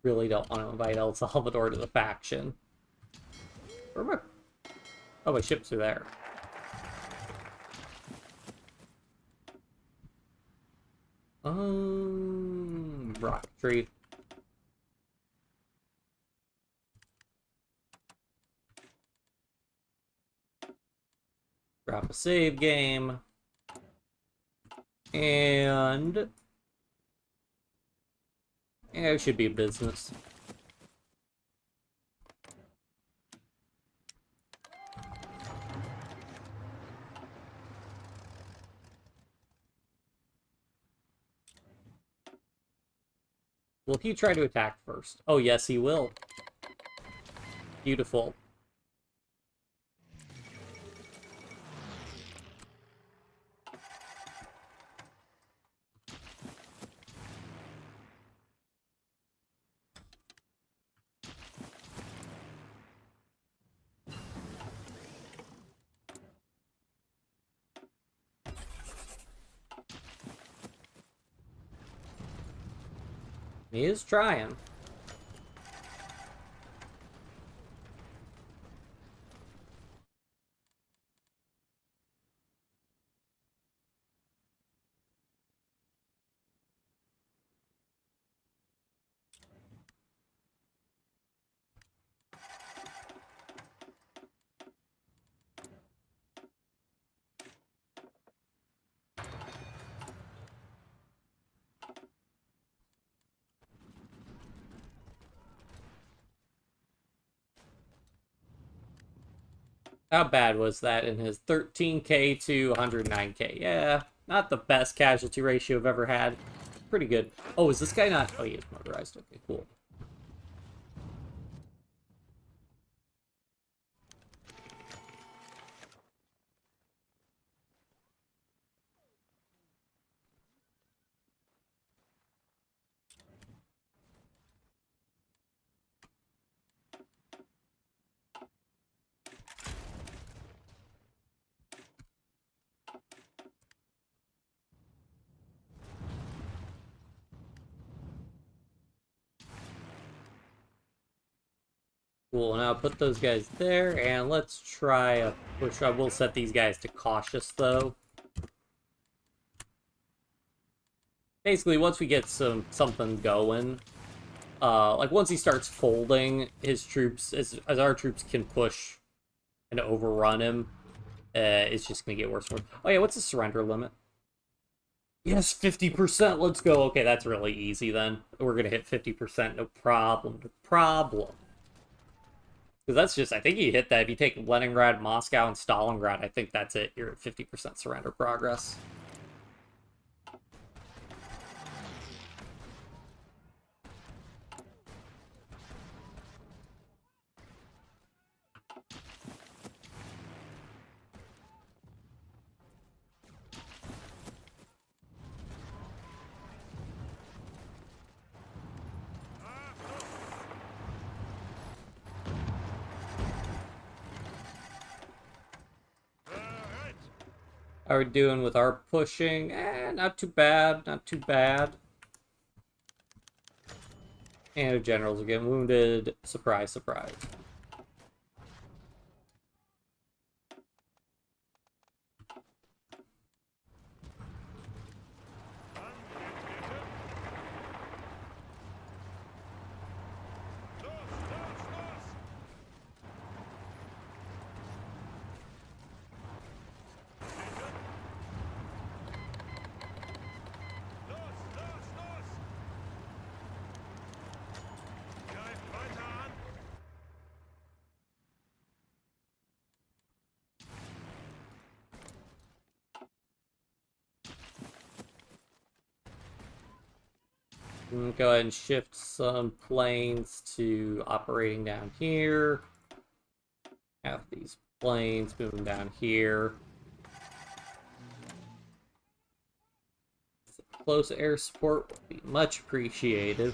Really don't want to invite El Salvador to the faction. Where am I? Oh, my ships are there. Rocketry. Drop a save game. And... yeah, it should be a business. Will he try to attack first? Oh, yes, he will. Beautiful. He is trying. How bad was that in his 13k to 109k? Yeah, not the best casualty ratio I've ever had. Pretty good. Oh, is this guy not... oh, he is motorized. Okay, cool. Cool, now put those guys there, and let's try a push. I will set these guys to cautious, though. Basically, once we get something going, like once he starts folding, his troops, as our troops can push and overrun him, it's just gonna get worse and worse. Oh yeah, what's the surrender limit? Yes, 50%, let's go. Okay, that's really easy then. We're gonna hit 50%, no problem, no problem. Because that's just, I think you hit that. If you take Leningrad, Moscow, and Stalingrad, I think that's it. You're at 50% surrender progress. How are we doing with our pushing? Not too bad, not too bad. And our generals are getting wounded. Surprise, surprise. Go ahead and shift some planes to operating down here. Have these planes moving down here. Close air support would be much appreciated.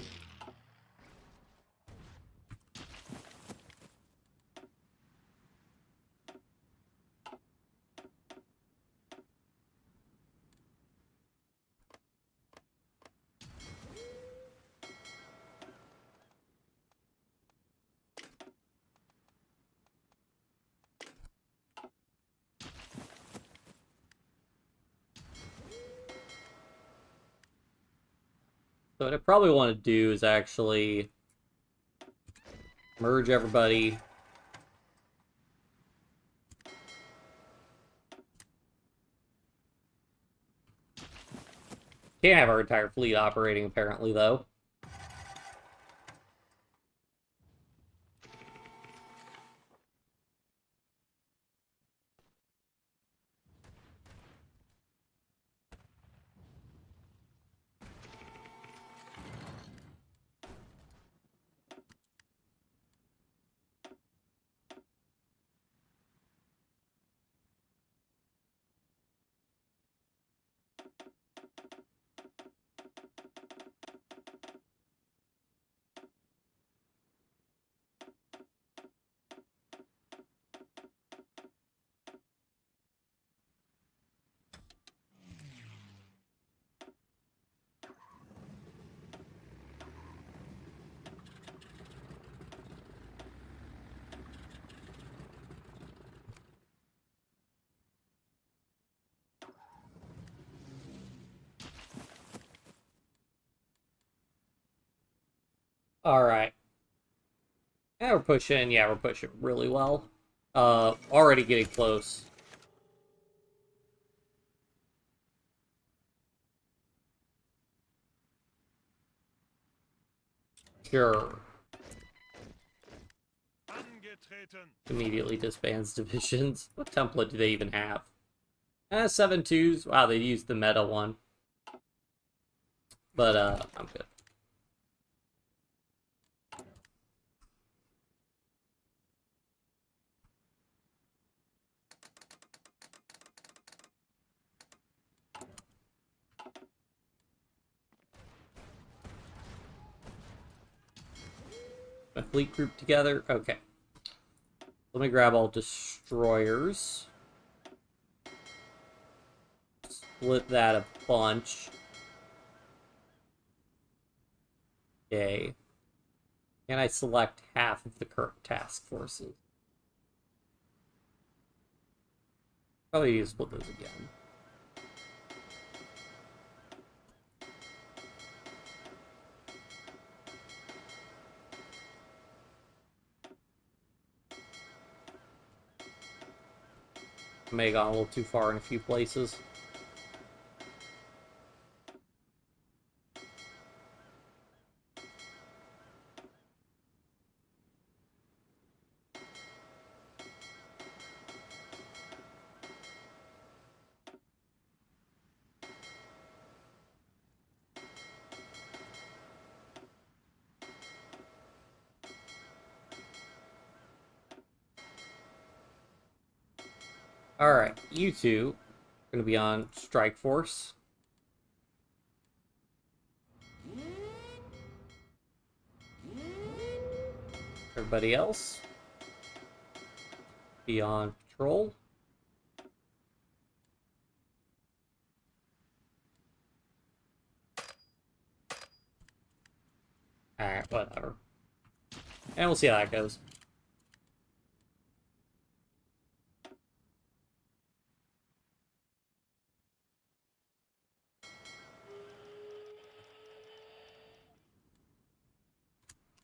So what I probably want to do is actually merge everybody. Can't have our entire fleet operating, apparently, though. Alright. Yeah, we're pushing. Yeah, we're pushing really well. Already getting close. Sure. Angetreten. Immediately disbands divisions. What template do they even have? 7-2s. Wow, they used the meta one. But, I'm good. My fleet group together. Okay. Let me grab all destroyers. Split that a bunch. Okay. Can I select half of the current task forces? Probably need to split those again. May have gone a little too far in a few places. Alright, you two are going to be on Strike Force. Everybody else be on patrol. Alright, whatever. And we'll see how that goes.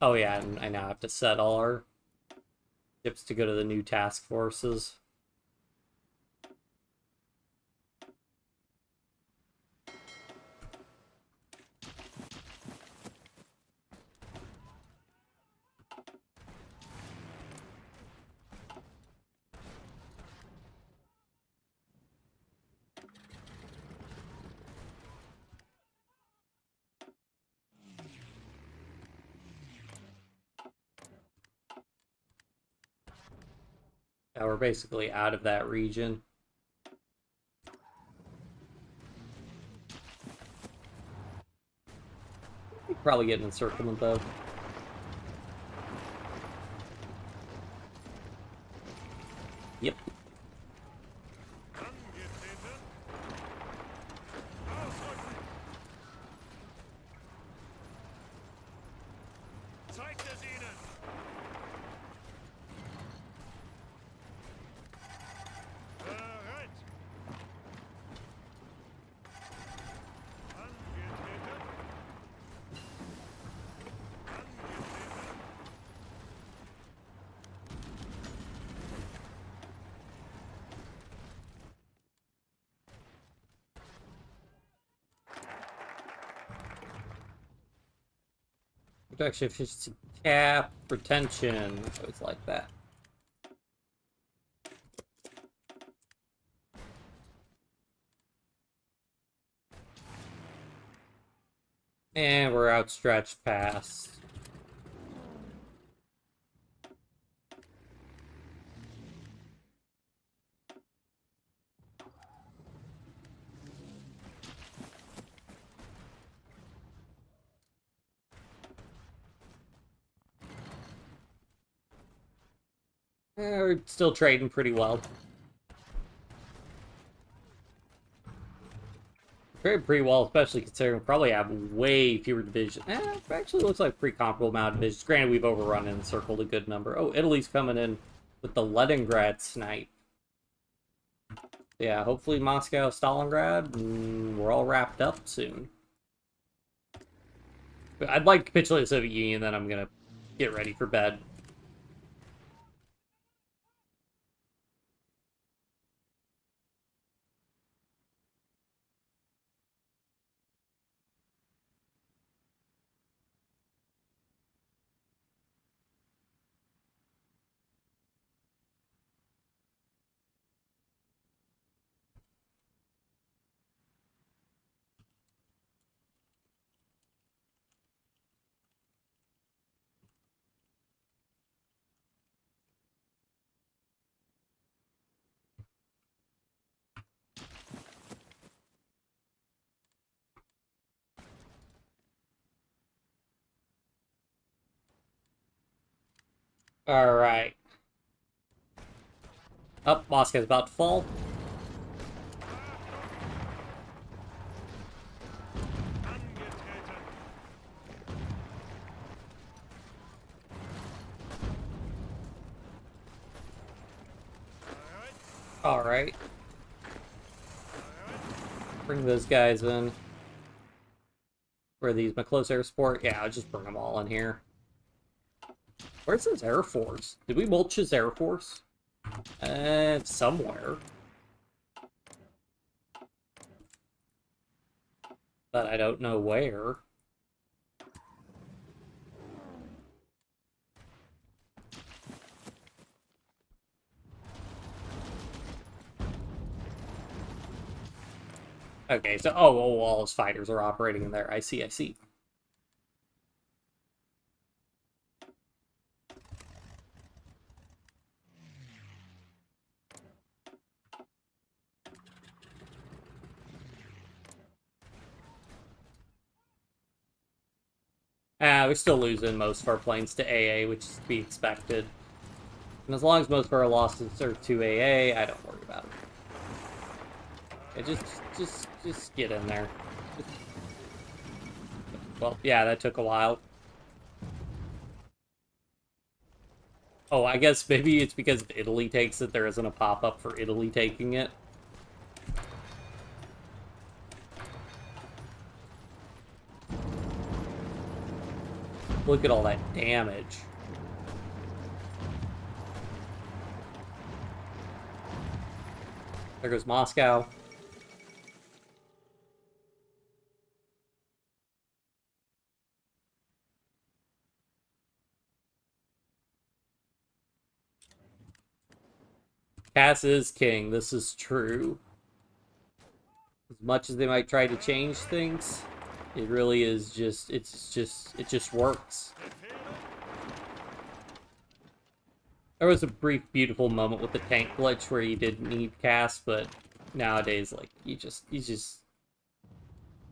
Oh yeah, and I now have to set all our ships to go to the new task forces. Yeah, we're basically out of that region. Probably get an encirclement though. Yep. Angetreten. Ausrücken. Zeigt es ihnen. Bereit. Angetreten. Angetreten. Production efficiency cap, retention. Always like that. And we're outstretched past. We're still trading pretty well. Very pretty well, especially considering we probably have way fewer divisions. It actually looks like a pretty comparable amount of divisions. Granted, we've overrun and encircled a good number. Oh, Italy's coming in with the Leningrad snipe. Yeah, hopefully Moscow, Stalingrad, and we're all wrapped up soon. I'd like to capitulate the Soviet Union, then I'm gonna get ready for bed. Alright. Up, Moscow's about to fall. Angetreten. Bereit. Alright. Bereit. Bring those guys in. Where are these? My close air support? Yeah, I'll just bring them all in here. Where's his Air Force? Did we mulch his Air Force? Somewhere. But I don't know where. Okay, so, oh, all his fighters are operating in there. I see, I see. We're still losing most of our planes to AA, which is to be expected. And as long as most of our losses are to AA, I don't worry about it. Yeah, just get in there. Well, yeah, that took a while. Oh, I guess maybe it's because if Italy takes it, there isn't a pop-up for Italy taking it. Look at all that damage. There goes Moscow. Cass is king. This is true. As much as they might try to change things, it really is just, it just works. Befehle. There was a brief, beautiful moment with the tank glitch where you didn't need cast, but nowadays, like, you just...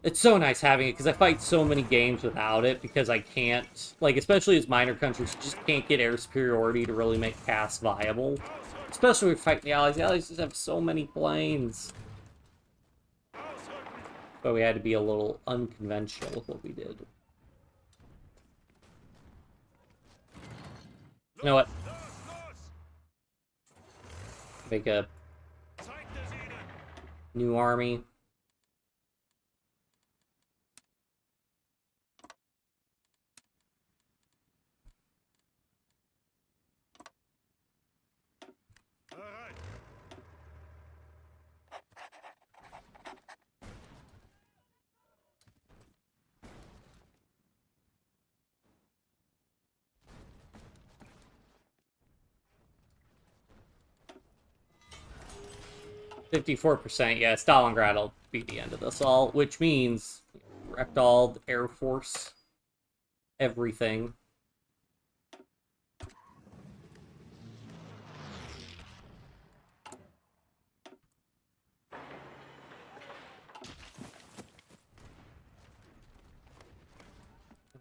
It's so nice having it, because I fight so many games without it, because I can't... Like, especially as minor countries, you just can't get air superiority to really make cast viable. Especially when you're fighting the Allies. The Allies just have so many planes. But we had to be a little unconventional with what we did. You know what? Make a new army. Bereit. 54%, yeah, Stalingrad will be the end of this all, which means wrecked all the Air Force, everything.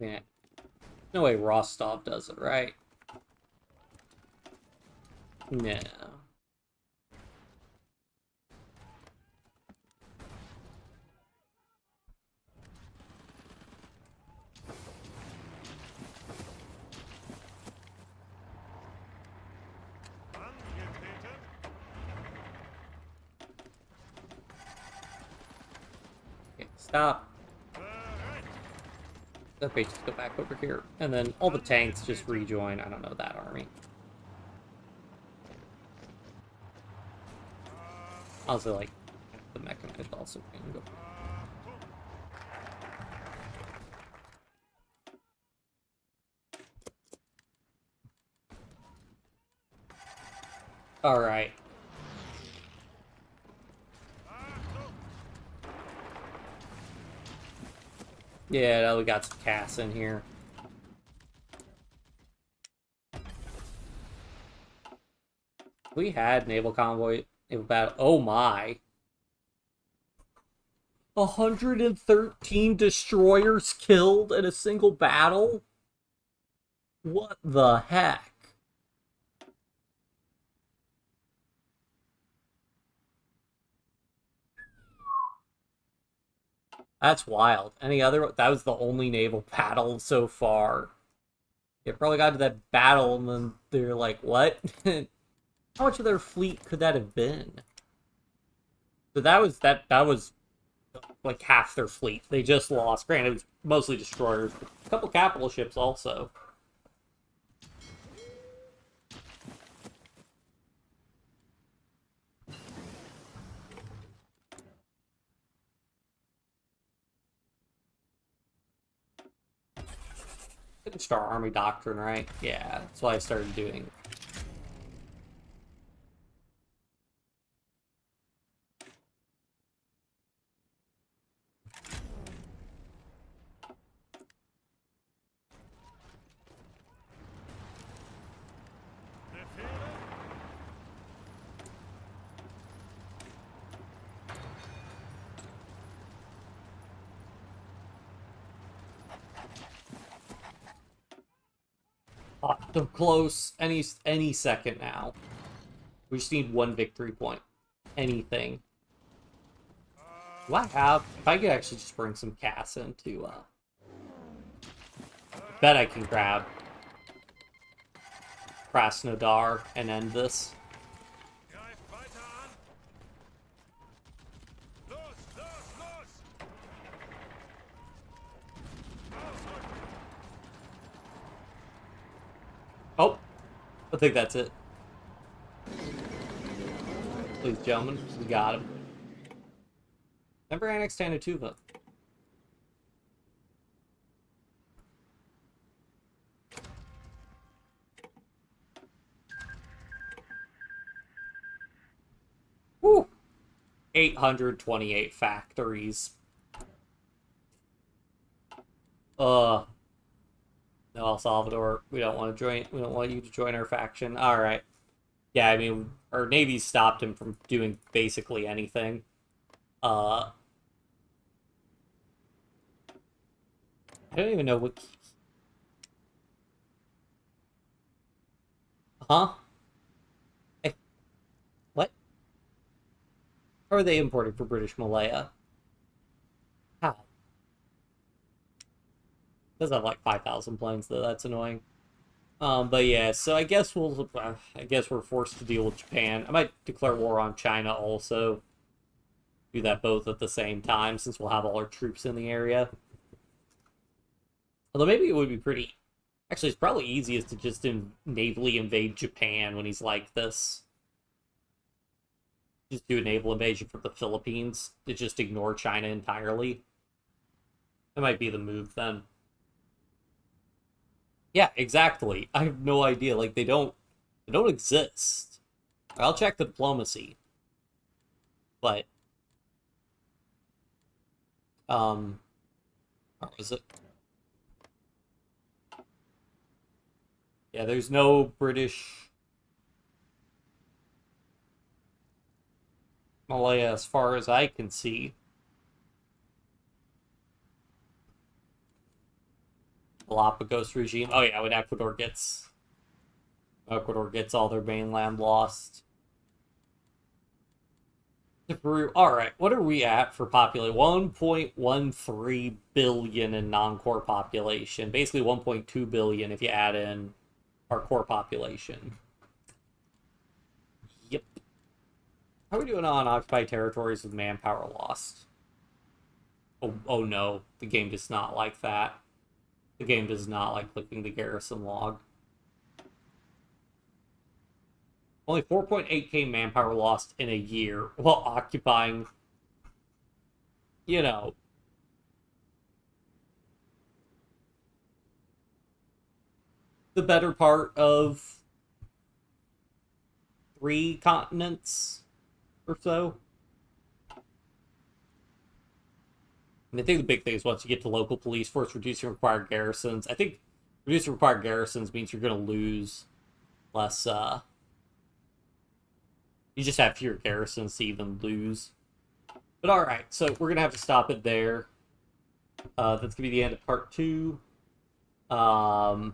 I mean, no way Rostov does it, right? No. Angetreten. Okay, stop. Bereit. Let me just go back over here. And then all the tanks just rejoin, I don't know, that army. Also, like, the mechanized also can go. Alright. Yeah, now we got some casts in here. We had naval convoy, naval battle. Oh my. 113 destroyers killed in a single battle? What the heck? That's wild. Any other? That was the only naval battle so far. They probably got to that battle and then they're like, what? How much of their fleet could that have been? So that was like half their fleet. They just lost. Granted, it was mostly destroyers, but a couple capital ships also. Finished our army doctrine, right? Yeah, that's what I started doing. Befehle. So close. Any second now. We just need one victory point. Anything. Do I have... If I could actually just bring some casts into, bet I can grab Krasnodar and end this. Greif weiter an. Los, los, los. Ausrücken. Oh, I think that's it. Please, gentlemen, we got him. Never annexed Tanatuva. Woo! 828 factories. No. El Salvador. We don't want to join. We don't want you to join our faction. All right. Yeah, I mean, our Navy stopped him from doing basically anything. I don't even know what... Huh? Eh, what? How are they importing for British Malaya? How? Does have like 5,000 planes though. That's annoying. But yeah, so I guess I guess we're forced to deal with Japan. I might declare war on China also. Do that both at the same time since we'll have all our troops in the area. Although maybe it would be pretty... Actually, it's probably easiest to just navally invade Japan when he's like this. Just do a naval invasion from the Philippines to just ignore China entirely. That might be the move then. Yeah, exactly. I have no idea. Like, they don't exist. I'll check the diplomacy. But, where is it? Yeah, there's no British Malaya as far as I can see. Galapagos regime. Oh yeah, when Ecuador gets all their mainland lost. Peru. All right, what are we at for population? 1.13 billion in non-core population. Basically 1.2 billion if you add in our core population. Yep. How are we doing on occupied territories with manpower lost? Oh no, the game does not like that. The game does not like clicking the garrison log. Only 4.8k manpower lost in a year while occupying, you know, the better part of 3 continents or so. And I think the big thing is once you get to local police force, reducing required garrisons. I think reducing required garrisons means you're going to lose less, you just have fewer garrisons to even lose. But alright, so we're going to have to stop it there. That's going to be the end of part 2. I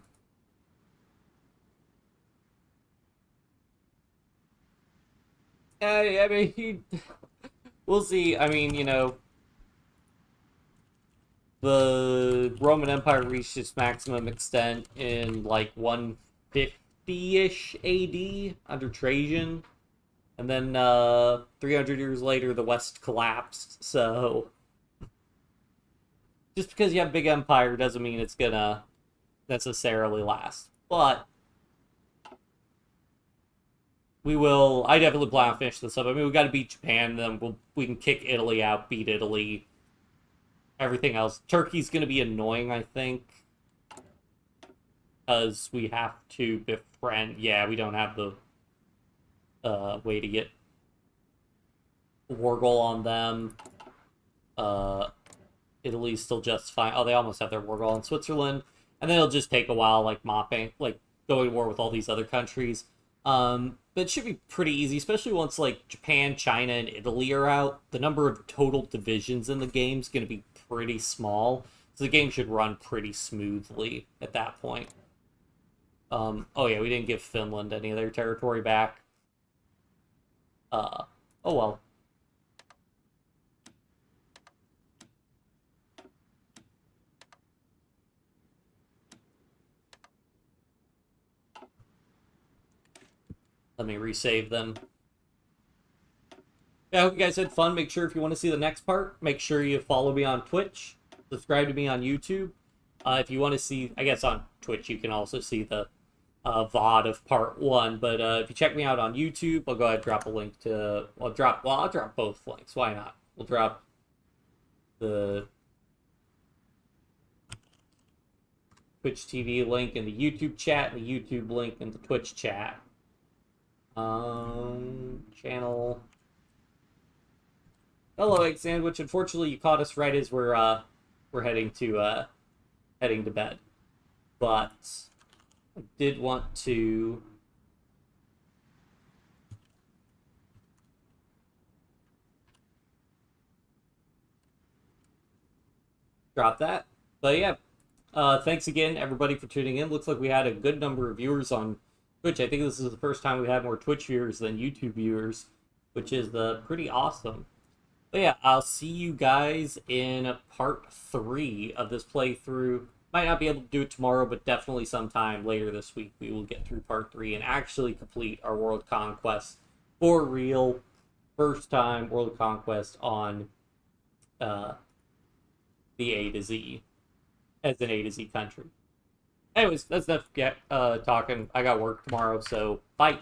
mean, we'll see. I mean, you know, the Roman Empire reached its maximum extent in like 150-ish AD under Trajan. And then 300 years later, the West collapsed. So just because you have a big empire doesn't mean it's gonna necessarily last. But we will. I definitely plan on finishing this up. I mean, we got to beat Japan, then we can kick Italy out, beat Italy. Everything else, Turkey's gonna be annoying, I think, because we have to befriend. Yeah, we don't have the way to get war goal on them. Italy's still just fine. Oh, they almost have their war goal on Switzerland, and then it'll just take a while, like mopping, like going to war with all these other countries. But it should be pretty easy, especially once like Japan, China, and Italy are out. The number of total divisions in the game is going to be pretty small, so the game should run pretty smoothly at that point. Oh yeah, we didn't give Finland any of their territory back. Oh well. Let me resave them. Yeah, I hope you guys had fun. Make sure if you want to see the next part, make sure you follow me on Twitch. Subscribe to me on YouTube. If you want to see, I guess on Twitch you can also see the VOD of part 1. But if you check me out on YouTube, I'll go ahead and drop a link to... I'll drop both links. Why not? We'll drop the Twitch TV link in the YouTube chat and the YouTube link in the Twitch chat. Channel. Hello, Egg Sandwich. Unfortunately, you caught us right as we're heading to bed. but I did want to drop that. But yeah, thanks again, everybody, for tuning in. Looks like we had a good number of viewers on Twitch. I think this is the first time we had more Twitch viewers than YouTube viewers, which is pretty awesome. But yeah, I'll see you guys in part 3 of this playthrough. Might not be able to do it tomorrow, but definitely sometime later this week we will get through part 3 and actually complete our world conquest for real. First time world conquest on the A to Z, as an A to Z country. Anyways, that's enough talking. I got work tomorrow, so bye.